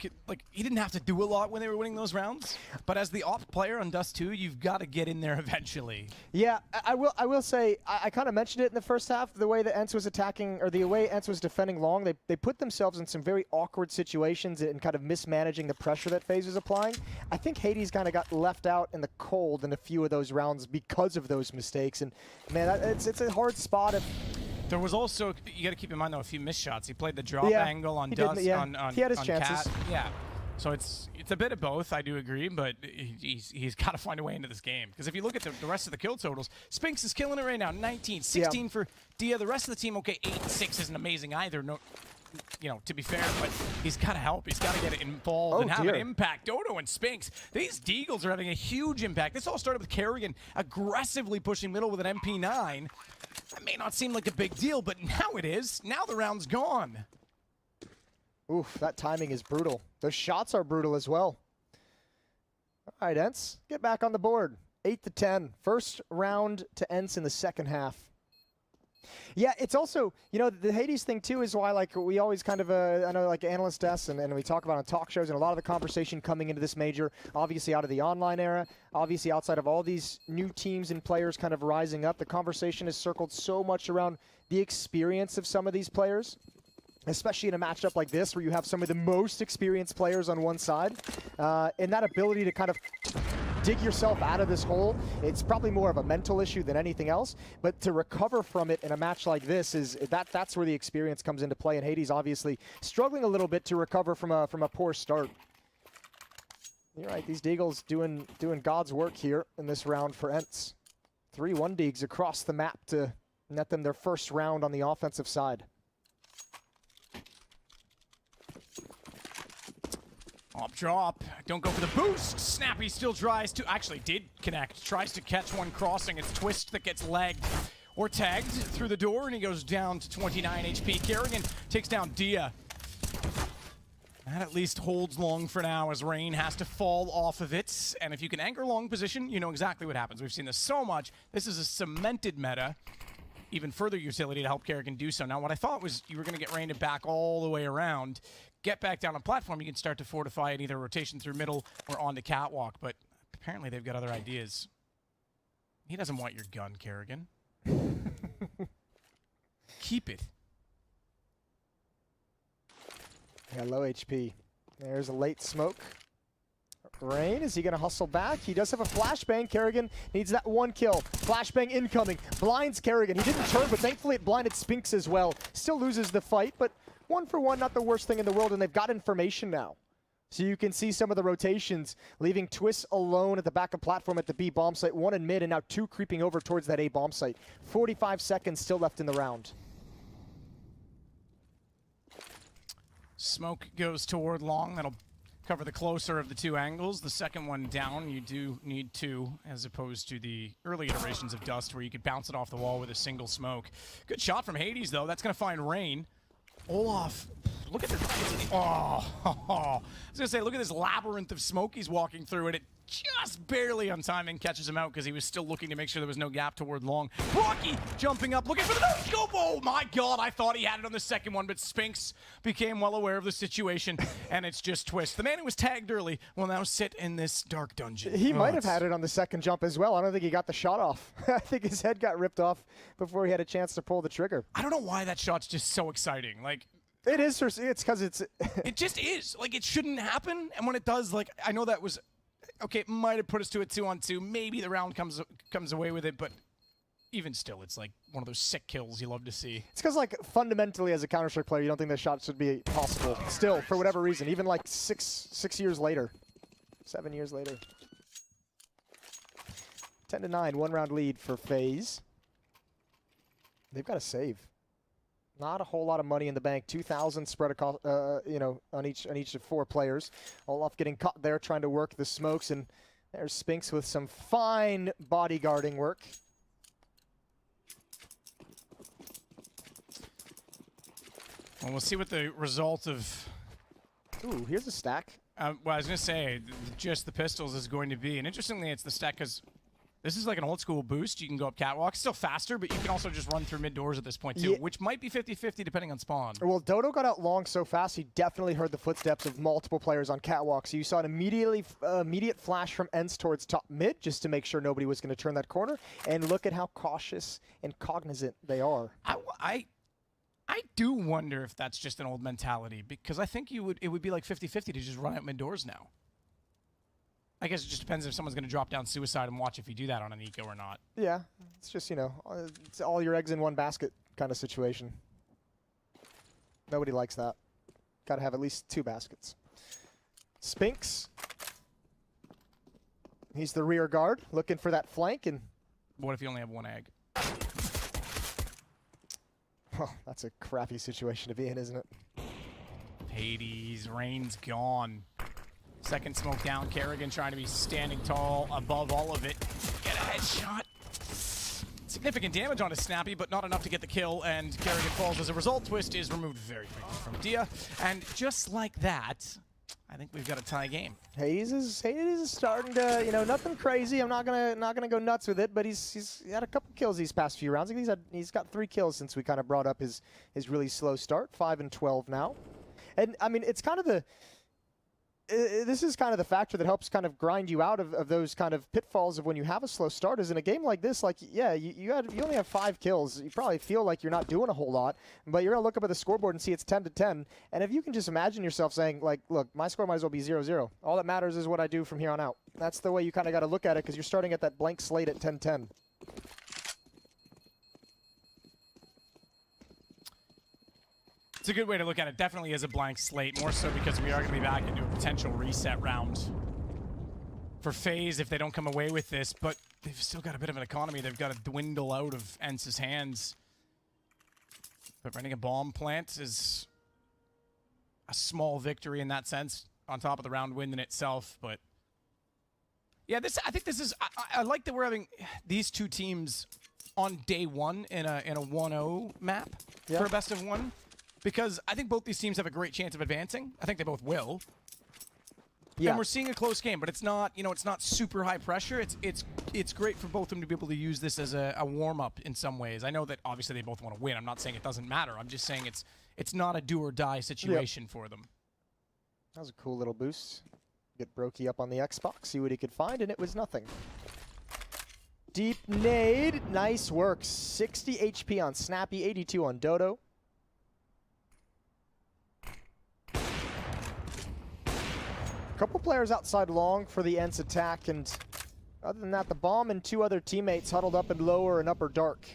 he didn't have to do a lot when they were winning those rounds. But as the off player on Dust 2, you've got to get in there eventually. Yeah, I will say I kind of mentioned it in the first half. The way that ENCE was attacking, or the way ENCE was defending long, they put themselves in some very awkward situations and kind of mismanaging the pressure that FaZe was applying. I think Hades kind of got left out in the cold in a few of those rounds because of those mistakes. And man, it's a hard spot. There was also, you got to keep in mind though, a few missed shots. He played the drop angle on Dust, on he had his chances. Cat. Yeah. So it's a bit of both, I do agree, but he's got to find a way into this game. Because if you look at the rest of the kill totals, Spinks is killing it right now. 19, 16 for Dia. The rest of the team, okay, 8 and 6 isn't amazing either. No, you know, to be fair, but he's got to help. He's got to get involved and have an impact. Dodo and Spinks, these Deagles are having a huge impact. This all started with Kerrigan aggressively pushing middle with an MP9. That may not seem like a big deal, but now it is. Now the round's gone. Oof, that timing is brutal. Those shots are brutal as well. All right, ENCE, get back on the board. 8-10. First round to ENCE in the second half. Yeah, it's also, you know, the Hades thing too is why, like, we always kind of, I know, like, analyst desks and we talk about on talk shows, and a lot of the conversation coming into this major, obviously out of the online era, obviously outside of all these new teams and players kind of rising up, the conversation has circled so much around the experience of some of these players, especially in a matchup like this where you have some of the most experienced players on one side, and that ability to kind of dig yourself out of this hole. It's probably more of a mental issue than anything else, but to recover from it in a match like this is that's where the experience comes into play, and Hades obviously struggling a little bit to recover from a poor start. You're right, these Deagles doing God's work here in this round for ENCE. 3-1 Deags across the map to net them their first round on the offensive side. Up drop, don't go for the boost. Snappy still tries to, actually did connect, tries to catch one crossing. It's Twist that gets legged or tagged through the door, and he goes down to 29 HP. Kerrigan takes down Dia. That at least holds long for now as Rain has to fall off of it. And if you can anchor long position, you know exactly what happens. We've seen this so much. This is a cemented meta. Even further utility to help Kerrigan do so. Now, what I thought was you were going to get Rain to back all the way around, get back down on platform, you can start to fortify it, either rotation through middle or onto catwalk, but apparently they've got other ideas. He doesn't want your gun, Kerrigan. Keep it. Yeah, low HP. There's a late smoke. Rain, is he going to hustle back? He does have a flashbang. Kerrigan needs that one kill. Flashbang incoming. Blinds Kerrigan. He didn't turn, but thankfully it blinded Spinks as well. Still loses the fight, but 1 for 1, not the worst thing in the world, and they've got information now. So you can see some of the rotations, leaving Twist alone at the back of platform at the B bomb site, 1 in mid, and now 2 creeping over towards that A bomb site. 45 seconds still left in the round. Smoke goes toward long. That'll cover the closer of the 2 angles. The second one down, you do need 2, as opposed to the early iterations of Dust where you could bounce it off the wall with a single smoke. Good shot from Hades, though. That's going to find Rain. Olaf, look at this. Oh, I was going to say, look at this labyrinth of smoke he's walking through, and it just barely on timing catches him out because he was still looking to make sure there was no gap toward long. Rocky jumping up, looking for the no-scope. Oh my God, I thought he had it on the second one, but Spinks became well aware of the situation, and it's just Twist. The man who was tagged early will now sit in this dark dungeon. He might have had it on the second jump as well. I don't think he got the shot off. I think his head got ripped off before he had a chance to pull the trigger. I don't know why that shot's just so exciting. Like, it is. It's because it's... It just is. Like, it shouldn't happen, and when it does, like, I know that was... Okay, it might have put us to a 2-on-2. Maybe the round comes away with it, but even still, it's like one of those sick kills you love to see. It's because, like, fundamentally as a Counter-Strike player, you don't think the shot should be possible. Still, for whatever reason, even like 6 years later, 7 years later. 10-9, 1-round lead for FaZe. They've got to save. Not a whole lot of money in the bank. 2,000 spread across, you know, on each of 4 players. Olaf getting caught there, trying to work the smokes, and there's Spinks with some fine bodyguarding work. Well, we'll see what the result of... Ooh, here's a stack. Well, I was going to say, just the pistols is going to be, and interestingly, it's the stack because This is like an old school boost. You can go up catwalk, still faster, but you can also just run through mid doors at this point too, Yeah. which might be 50-50 depending on spawn. Well, Dodo got out long so fast, he definitely heard the footsteps of multiple players on catwalk. So you saw an immediate flash from Ents towards top mid, just to make sure nobody was going to turn that corner. And look at how cautious and cognizant they are. I do wonder if that's just an old mentality, because I think it would be like 50-50 to just run out mid doors now. I guess it just depends if someone's going to drop down suicide and watch if you do that on an eco or not. Yeah, it's just, you know, it's all your eggs in one basket kind of situation. Nobody likes that. Got to have at least 2 baskets. Spinks. He's the rear guard, looking for that flank, and What if you only have 1 egg? oh, that's a crappy situation to be in, isn't it? Hades, Rain's gone. Second smoke down, Kerrigan trying to be standing tall above all of it. Get a headshot. Significant damage on his Snappy, but not enough to get the kill, and Kerrigan falls as a result. Twist is removed very quickly from Dia, and just like that, I think we've got a tie game. Hades is starting to, you know, nothing crazy. I'm not gonna go nuts with it, but he's had a couple kills these past few rounds. I think he's got 3 kills since we kind of brought up his really slow start. 5 and 12 now, and I mean it's kind of this is kind of the factor that helps kind of grind you out of those kind of pitfalls of when you have a slow start. Is in a game like this, like, yeah, you only have 5 kills. You probably feel like you're not doing a whole lot, but you're going to look up at the scoreboard and see it's 10-10. And if you can just imagine yourself saying, like, look, my score might as well be 0-0. All that matters is what I do from here on out. That's the way you kind of got to look at it, because you're starting at that blank slate at 10-10. It's a good way to look at it. Definitely as a blank slate, more so because we are going to be back into a potential reset round for FaZe if they don't come away with this, but they've still got a bit of an economy. They've got to dwindle out of Ents' hands. But running a bomb plant is a small victory in that sense, on top of the round win in itself, but yeah, I think this is, I like that we're having these 2 teams on day 1 in a 1-0 map for a best of 1. Because I think both these teams have a great chance of advancing. I think they both will. Yeah. And we're seeing a close game, but it's not, you know, it's not super high pressure. It's great for both of them to be able to use this as a warm-up in some ways. I know that obviously they both want to win. I'm not saying it doesn't matter. I'm just saying it's not a do-or-die situation for them. That was a cool little boost. Get Brokey up on the Xbox, see what he could find, and it was nothing. Deep nade, nice work. 60 HP on Snappy, 82 on Dodo. Couple players outside long for the Ents attack, and other than that, the bomb and 2 other teammates huddled up in lower and upper dark.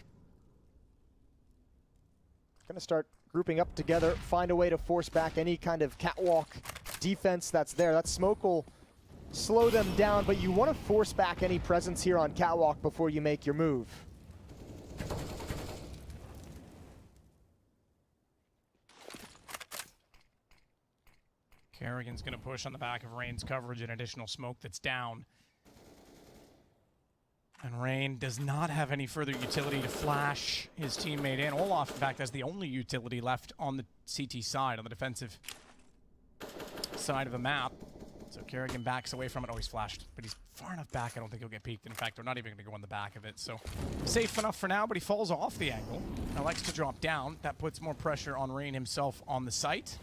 Gonna start grouping up together, find a way to force back any kind of catwalk defense that's there. That smoke will slow them down, but you want to force back any presence here on catwalk before you make your move. Kerrigan's going to push on the back of Rain's coverage, an additional smoke that's down. And Rain does not have any further utility to flash his teammate in. Olaf, in fact, has the only utility left on the CT side, on the defensive side of the map. So Kerrigan backs away from it. Oh, he's flashed, but he's far enough back, I don't think he'll get peeked. In fact, we're not even going to go on the back of it. So safe enough for now, but he falls off the angle. Elects to drop down. That puts more pressure on Rain himself on the site.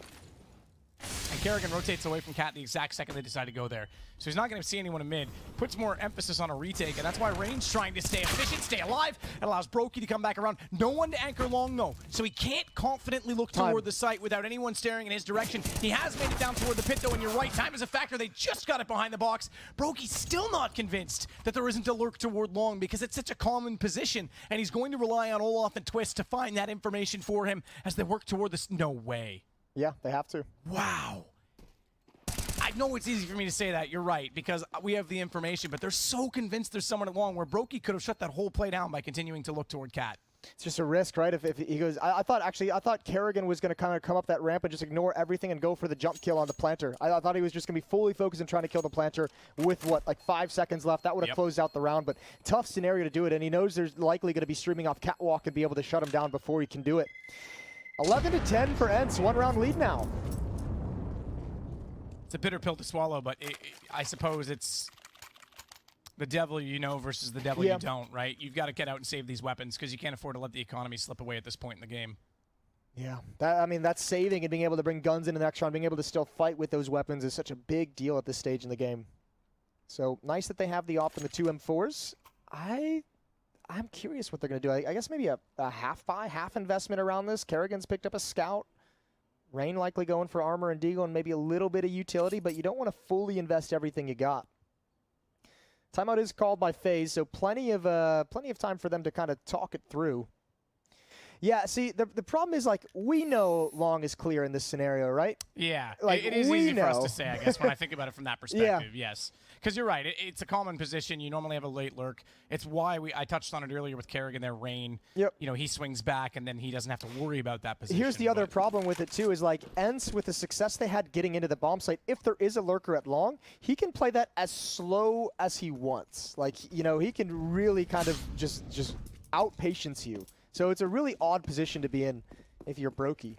And Kerrigan rotates away from Cat the exact second they decide to go there. So he's not going to see anyone in mid. Puts more emphasis on a retake, and that's why Rain's trying to stay efficient, stay alive. It allows Brokey to come back around. No one to anchor long, though. So he can't confidently look toward the site without anyone staring in his direction. He has made it down toward the pit, though, and you're right. Time is a factor. They just got it behind the box. Brokey's still not convinced that there isn't a lurk toward long because it's such a common position, and he's going to rely on Olaf and Twist to find that information for him as they work toward this. No way. Yeah, they have to. Wow. I know it's easy for me to say that, you're right, because we have the information, but they're so convinced there's someone along where Brokey could have shut that whole play down by continuing to look toward Cat. It's just a risk, right? If he goes, I thought Kerrigan was going to kind of come up that ramp and just ignore everything and go for the jump kill on the planter. I thought he was just going to be fully focused on trying to kill the planter with, what, like 5 seconds left. That would have closed out the round, but tough scenario to do it, and he knows there's likely going to be streaming off catwalk and be able to shut him down before he can do it. 11-10 for Ents, 1-round lead now. It's a bitter pill to swallow, but I suppose it's the devil you know versus the devil Yeah. you don't, right? You've got to get out and save these weapons because you can't afford to let the economy slip away at this point in the game. Yeah, I mean, that's saving and being able to bring guns into the next round, being able to still fight with those weapons is such a big deal at this stage in the game. So nice that they have the op and the 2 M4s. I'm curious what they're going to do. I guess maybe a half buy, half investment around this. Kerrigan's picked up a scout. Rain likely going for armor and deagle and maybe a little bit of utility, but you don't want to fully invest everything you got. Timeout is called by FaZe, so plenty of time for them to kind of talk it through. Yeah, see, the problem is, like, we know long is clear in this scenario, right? Yeah, Like, it is we easy for us know. to say, I guess, when I think about it from that perspective, yes. Because you're right, it's a common position. You normally have a late lurk. It's why I touched on it earlier with Kerrigan there, Rain. Yep. You know, he swings back, and then he doesn't have to worry about that position. Here's the other problem with it, too, is, like, ENCE, with the success they had getting into the bomb site, if there is a lurker at long, he can play that as slow as he wants. Like, you know, he can really kind of just out-patience you. So it's a really odd position to be in if you're Brokey.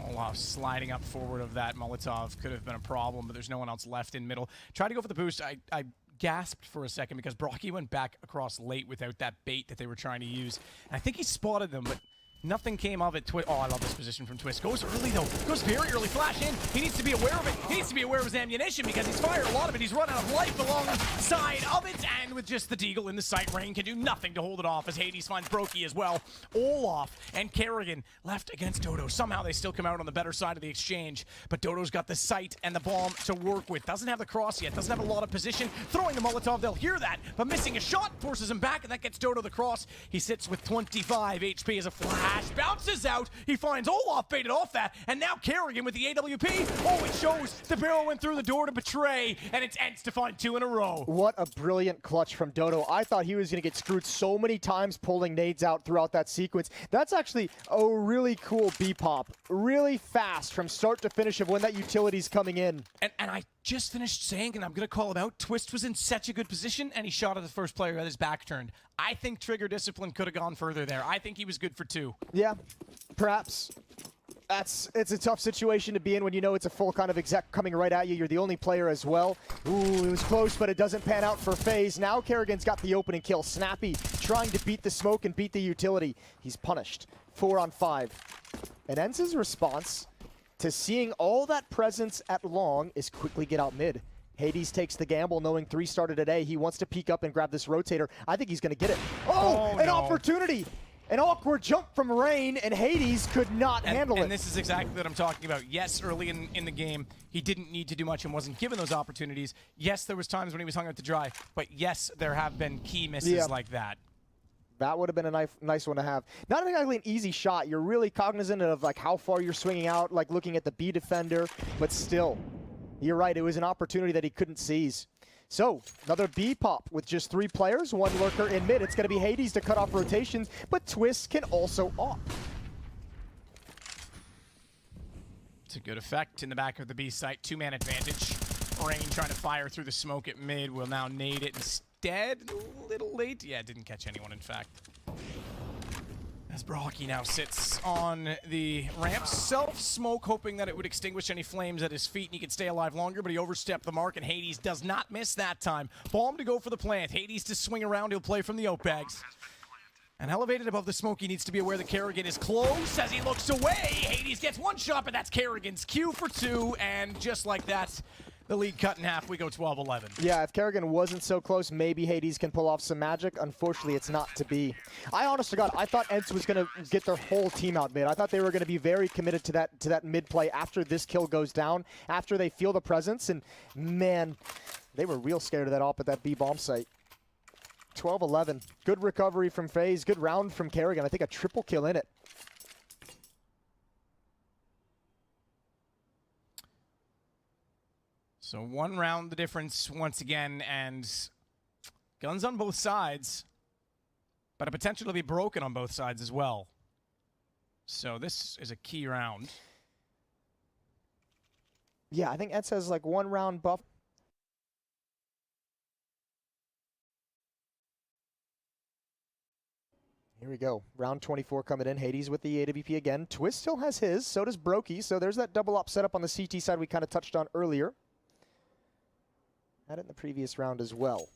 Olaf sliding up forward of that Molotov could have been a problem, but there's no one else left in middle. Tried to go for the boost. I gasped for a second because Brocky went back across late without that bait that they were trying to use. And I think he spotted them, but nothing came of it. Oh, I love this position from Twist. Goes early, though. Goes very early. Flash in. He needs to be aware of it. He needs to be aware of his ammunition because he's fired a lot of it. He's run out of life alongside of it. And with just the deagle in the sight, Rain can do nothing to hold it off as Hades finds Brokey as well. Olaf and Kerrigan left against Dodo. Somehow they still come out on the better side of the exchange. But Dodo's got the sight and the bomb to work with. Doesn't have the cross yet. Doesn't have a lot of position. Throwing the Molotov, they'll hear that. But missing a shot forces him back, and that gets Dodo the cross. He sits with 25 HP as a flash bounces out. He finds Olaf baited off that, and now Kerrigan with the AWP. Oh, it shows the barrel went through the door to betray, and it's ENCE to find 2 in a row. What a brilliant clutch from Dodo. I thought he was going to get screwed so many times pulling nades out throughout that sequence. That's actually a really cool B-pop. Really fast from start to finish of when that utility's coming in. And I just finished saying, and I'm going to call him out, Twist was in such a good position, and he shot at the first player with his back turned. I think Trigger Discipline could have gone further there. I think he was good for 2. Yeah, perhaps. It's a tough situation to be in when you know it's a full kind of exec coming right at you. You're the only player as well. Ooh, it was close, but it doesn't pan out for FaZe. Now Kerrigan's got the opening kill. Snappy trying to beat the smoke and beat the utility. He's punished. 4 on 5. And ENCE's response to seeing all that presence at long is quickly get out mid. Hades takes the gamble knowing 3 started today. He wants to peek up and grab this rotator. I think he's going to get it. Oh, an opportunity. An awkward jump from Rain, and Hades could not handle it. And this is exactly what I'm talking about. Yes, early in the game, he didn't need to do much and wasn't given those opportunities. Yes, there was times when he was hung out to dry, but yes, there have been key misses like that. That would have been a nice one to have. Not exactly an easy shot. You're really cognizant of like how far you're swinging out, like looking at the B defender, but still, you're right. It was an opportunity that he couldn't seize. So, another B-pop with just 3 players, 1 lurker in mid. It's going to be Hades to cut off rotations, but Twist can also op. It's a good effect in the back of the B site. 2-man advantage. Rain trying to fire through the smoke at mid will now nade it instead. A little late. Yeah, didn't catch anyone, in fact. As Brocky now sits on the ramp, self-smoke, hoping that it would extinguish any flames at his feet and he could stay alive longer, but he overstepped the mark, and Hades does not miss that time. Bomb to go for the plant. Hades to swing around. He'll play from the oak bags. And elevated above the smoke, he needs to be aware that Kerrigan is close as he looks away. Hades gets 1 shot, but that's Kerrigan's Q for 2, and just like that, the lead cut in half. We go 12-11. Yeah, if Kerrigan wasn't so close, maybe Hades can pull off some magic. Unfortunately, it's not to be. I honest to God, I thought ENCE was going to get their whole team out mid. I thought they were going to be very committed to that mid play after this kill goes down, after they feel the presence, and man, they were real scared of that op at that B bomb site. 12-11. Good recovery from FaZe. Good round from Kerrigan. I think a triple kill in it. So 1 round the difference once again, and guns on both sides, but a potential to be broken on both sides as well. So this is a key round. Yeah, I think ENCE has like 1 round buff. Here we go. Round 24 coming in. Hades with the AWP again. Twist still has his. So does Brokey. So there's that double op setup on the CT side we kind of touched on earlier. Had it in the previous round as well.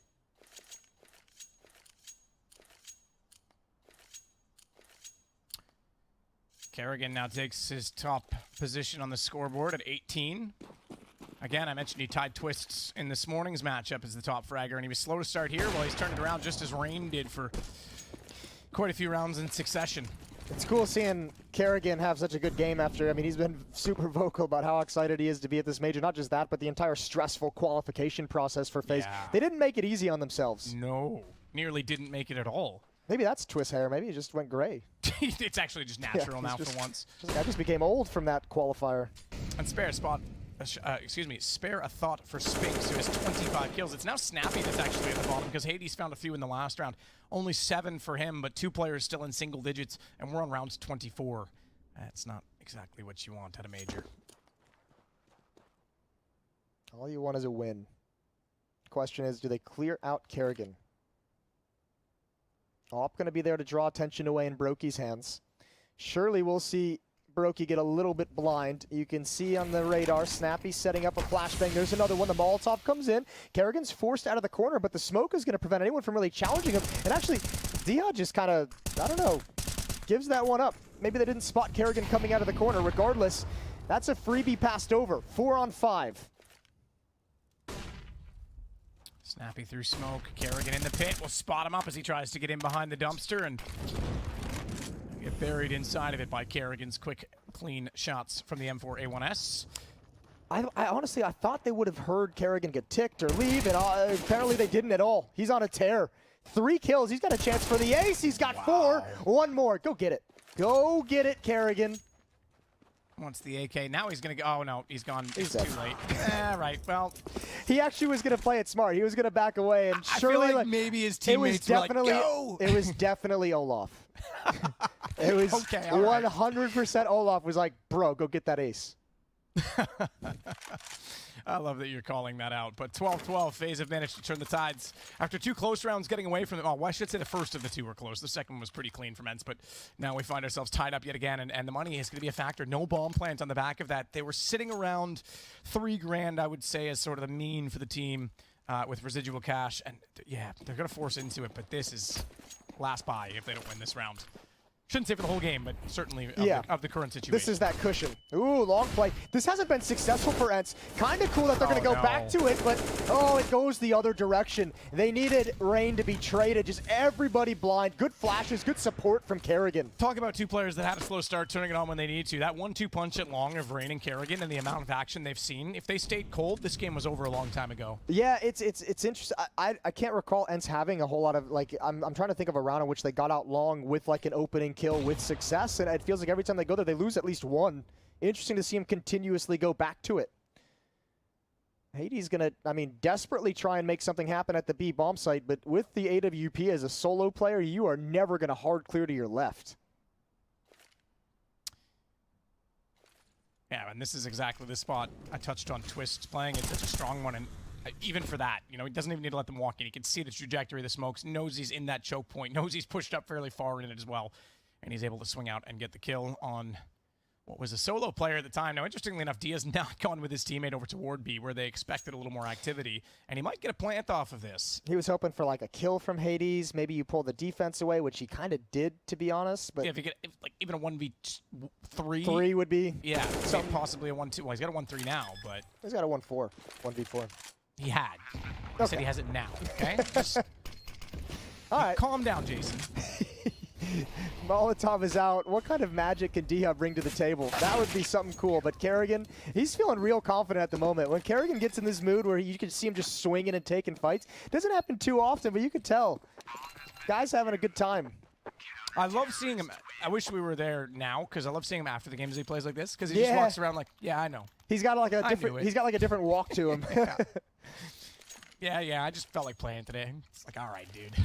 Kerrigan now takes his top position on the scoreboard at 18. Again, I mentioned he tied Twists in this morning's matchup as the top fragger, and he was slow to start here while he's turned it around just as Rain did for quite a few rounds in succession. It's cool seeing Kerrigan have such a good game after, I mean, he's been super vocal about how excited he is to be at this major. Not just that, but the entire stressful qualification process for FaZe. Yeah. They didn't make it easy on themselves. No, nearly didn't make it at all. Maybe that's Twist hair. Maybe it just went gray. It's actually just natural now just- for once. I just became old from that qualifier. And spare a thought for Spinks, who has 25 kills. It's now Snappy that's actually at the bottom because Hades found a few in the last round. Only 7 for him, but 2 players still in single digits, and we're on round 24. That's not exactly what you want at a major. All you want is a win. Question is, do they clear out Kerrigan? Op going to be there to draw attention away in Brokey's hands. Surely we'll see Brokey get a little bit blind. You can see on the radar, Snappy setting up a flashbang. There's another one. The Molotov comes in. Kerrigan's forced out of the corner, but the smoke is going to prevent anyone from really challenging him. And actually, Dia just kind of, I don't know, gives that one up. Maybe they didn't spot Kerrigan coming out of the corner. Regardless, that's a freebie passed over. 4 on 5. Snappy through smoke. Kerrigan in the pit. Will spot him up as he tries to get in behind the dumpster and get buried inside of it by Kerrigan's quick, clean shots from the M4A1S. I honestly, I thought they would have heard Kerrigan get ticked or leave, and apparently they didn't at all. He's on a tear. 3 kills. He's got a chance for the ace. He's got 4. One more. Go get it. Go get it, Kerrigan. Wants the AK. Now he's going to go. Oh, no. He's gone. He's It's too late. Right. Well, He actually was going to play it smart. He was going to back away, and I surely feel like maybe his it was teammates were like, definitely go! it was definitely Olaf. It was Okay, all right. 100% Olaf was like, bro, go get that ace. I love that you're calling that out. But 12-12, FaZe have managed to turn the tides. After 2 close rounds getting away from them. Oh, well, I should say the first of the 2 were close. The second one was pretty clean for Mens. But now we find ourselves tied up yet again. And the money is going to be a factor. No bomb plant on the back of that. They were sitting around $3,000, I would say, as sort of the mean for the team with residual cash. And yeah, they're going to force into it. But this is last buy if they don't win this round. Shouldn't say for the whole game, but certainly of the current situation. This is that cushion. Ooh, long play. This hasn't been successful for Ents. Kind of cool that they're going to go back to it, but oh, it goes the other direction. They needed Rain to be traded. Just everybody blind. Good flashes, good support from Kerrigan. Talk about 2 players that had a slow start, turning it on when they needed to. That 1-2 punch at long of Rain and Kerrigan and the amount of action they've seen. If they stayed cold, this game was over a long time ago. Yeah, it's interesting. I can't recall Ents having a whole lot of, like, I'm trying to think of a round in which they got out long with like an opening kill with success, and it feels like every time they go there, they lose at least 1. Interesting to see him continuously go back to it. Hades gonna, I mean, desperately try and make something happen at the B bomb site, but with the AWP as a solo player, you are never gonna hard clear to your left. Yeah, and this is exactly the spot I touched on Twist playing. It's such a strong one, and even for that, you know, he doesn't even need to let them walk in. He can see the trajectory of the smokes, knows he's in that choke point, knows he's pushed up fairly far in it as well, and he's able to swing out and get the kill on what was a solo player at the time. Now, interestingly enough, Dia's not gone with his teammate over toward B, where they expected a little more activity, and he might get a plant off of this. He was hoping for like a kill from Hades. Maybe you pull the defense away, which he kind of did, to be honest. But Yeah, if you get like even a 1v3. 3 would be. Yeah, possibly a 1-2. Well, he's got a 1-3 now, but He's got a 1-4, 1v4. he had. He said he has it now, okay? Just All right. calm down, Jason. Molotov is out. What kind of magic can Dia bring to the table? That would be something cool. But Kerrigan, he's feeling real confident at the moment. When Kerrigan gets in this mood where you can see him just swinging and taking fights, doesn't happen too often, but you could tell. Guy's having a good time. I love seeing him. I wish we were there now because I love seeing him after the games he plays like this because he just walks around like, yeah, I know. He's got like a different. He's got like a different walk to him. Yeah. I just felt like playing today. It's like, all right, dude.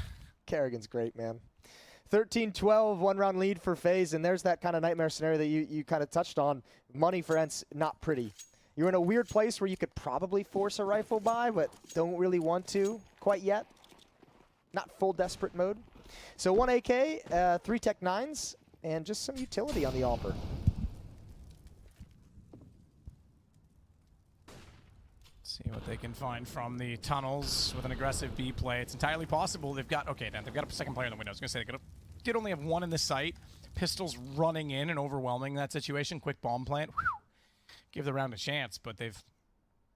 Kerrigan's great, man. 13-12, 1-round lead for FaZe, and there's that kind of nightmare scenario that you kind of touched on. Money for Ents, not pretty. You're in a weird place where you could probably force a rifle buy, but don't really want to quite yet. Not full desperate mode. So 1 AK, 3 Tech 9s, and just some utility on the offer. See what they can find from the tunnels with an aggressive B play. It's entirely possible they've got, okay, then they've got a second player in the window. I was going to say they did only have one in the site. Pistols running in and overwhelming that situation. Quick bomb plant. Whew. Give the round a chance, but they've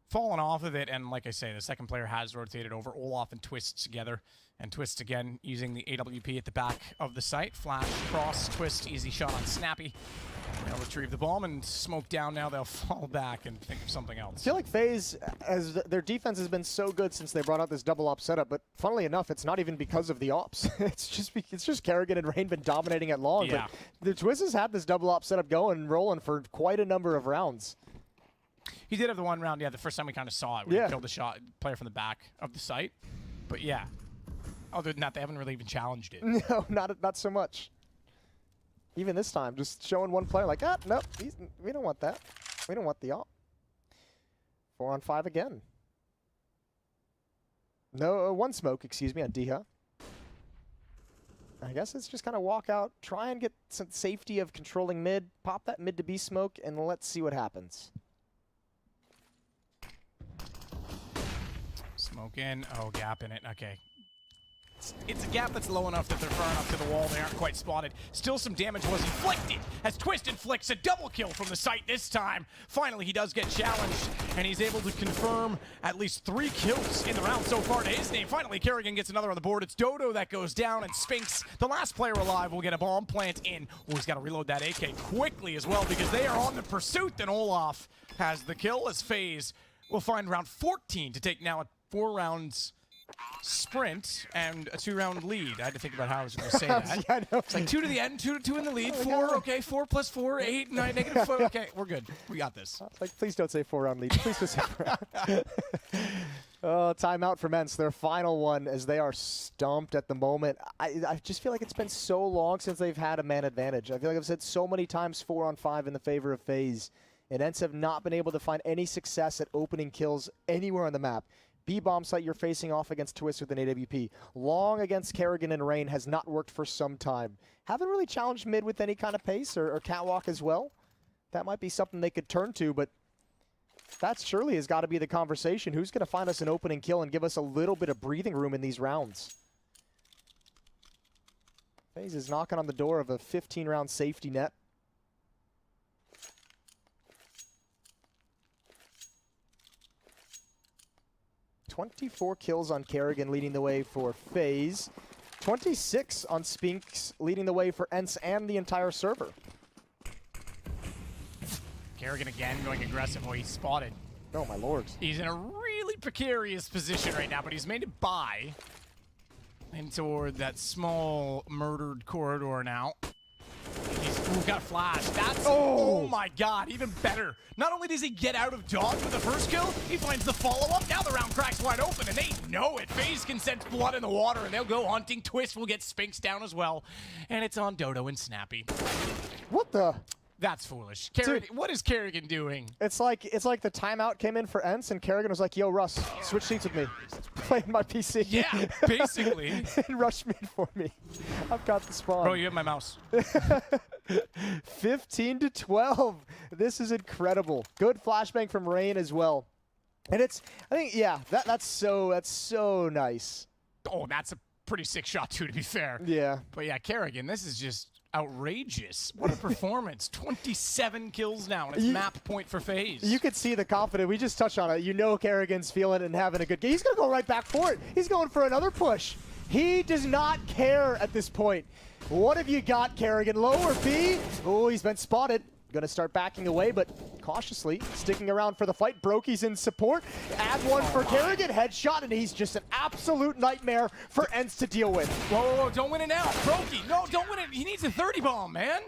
fallen off of it. And like I say, the second player has rotated over. Olaf and Twist together. And Twist again using the AWP at the back of the site. Flash, cross, Twist, easy shot on Snappy. They'll retrieve the bomb and smoke down now. They'll fall back and think of something else. I feel like FaZe, as their defense has been so good since they brought out this double op setup, but funnily enough, it's not even because of the ops. it's just Karrigan and Rain been dominating it long. Yeah. But the Twist has had this double op setup going and rolling for quite a number of rounds. He did have the one round, yeah, the first time we kind of saw it, where he killed the shot player from the back of the site. But yeah, other than that, they haven't really even challenged it. No, not so much. Even this time, just showing one player like, nope, we don't want that. We don't want the op. 4 on 5 again. No, one smoke, excuse me, on Diha. I guess it's just kind of walk out, try and get some safety of controlling mid, pop that mid to B smoke, and let's see what happens. Smoke in. Oh, gap in it. Okay. It's a gap that's low enough that they're far enough to the wall. They aren't quite spotted. Still some damage was inflicted as Twist inflicts a double kill from the site this time. Finally, he does get challenged, and he's able to confirm at least 3 kills in the round so far to his name. Finally, Karrigan gets another on the board. It's Dodo that goes down, and Spinks, the last player alive, will get a bomb plant in. Oh, he's got to reload that AK quickly as well because they are on the pursuit. Then Olaf has the kill as FaZe will find round 14 to take now a 4 rounds sprint and a 2-round lead. I had to think about how I was going to say that. Yeah, I know. It's like 2 to the end, 2 in the lead, 4, okay, 4 plus 4, 8, 9, negative 4, okay, we're good. We got this. Like, please don't say 4-round lead. Please don't say 4-round. Oh, timeout for Mence, their final one, as they are stumped at the moment. I just feel like it's been so long since they've had a man advantage. I feel like I've said so many times 4 on 5 in the favor of FaZe, and Ents have not been able to find any success at opening kills anywhere on the map. B-bomb site you're facing off against Twist with an AWP. Long against Karrigan and Rain has not worked for some time. Haven't really challenged mid with any kind of pace or catwalk as well. That might be something they could turn to, but that surely has got to be the conversation. Who's going to find us an opening kill and give us a little bit of breathing room in these rounds? FaZe is knocking on the door of a 15-round safety net. .24 kills on Karrigan leading the way for FaZe. 26 on Spinks leading the way for Ents and the entire server. Karrigan again going aggressive. Oh, he's spotted. Oh, my lord. He's in a really precarious position right now, but he's made it by and toward that small murdered corridor now. He's got a flash. That's, oh my god, even better. Not only does he get out of dodge with the first kill, he finds the follow-up. Now the round cracks wide open, and they know it. FaZe can sense blood in the water, and they'll go hunting. Twist will get Spinks down as well, and it's on Dodo and Snappy. What the? That's foolish. Karrigan, what is Karrigan doing? It's like the timeout came in for Ents, and Karrigan was like, yo, Russ, switch seats with me. Playing my PC. Yeah, basically. And rush mid for me. I've got the spawn. Bro, you have my mouse. 15-12. This is incredible. Good flashbang from Rain as well. And it's, I think, yeah, that's so nice. Oh, that's a pretty sick shot too, to be fair. Yeah. But yeah, Karrigan, this is just outrageous. What a performance. 27 kills now, and it's map point for FaZe. You could see the confidence. We just touched on it. You know Karrigan's feeling it and having a good game. He's going to go right back for it. He's going for another push. He does not care at this point. What have you got, Karrigan? Low or B? Oh, he's been spotted. Going to start backing away, but cautiously sticking around for the fight. Brokey's in support. Add one for Karrigan. Headshot, and he's just an absolute nightmare for Ents to deal with. Whoa, don't win it now. Brokey, no, don't win it. He needs a 30 bomb, man.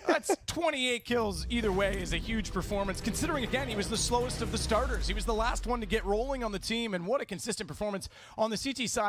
That's 28 kills either way is a huge performance, considering, again, he was the slowest of the starters. He was the last one to get rolling on the team, and what a consistent performance on the CT side.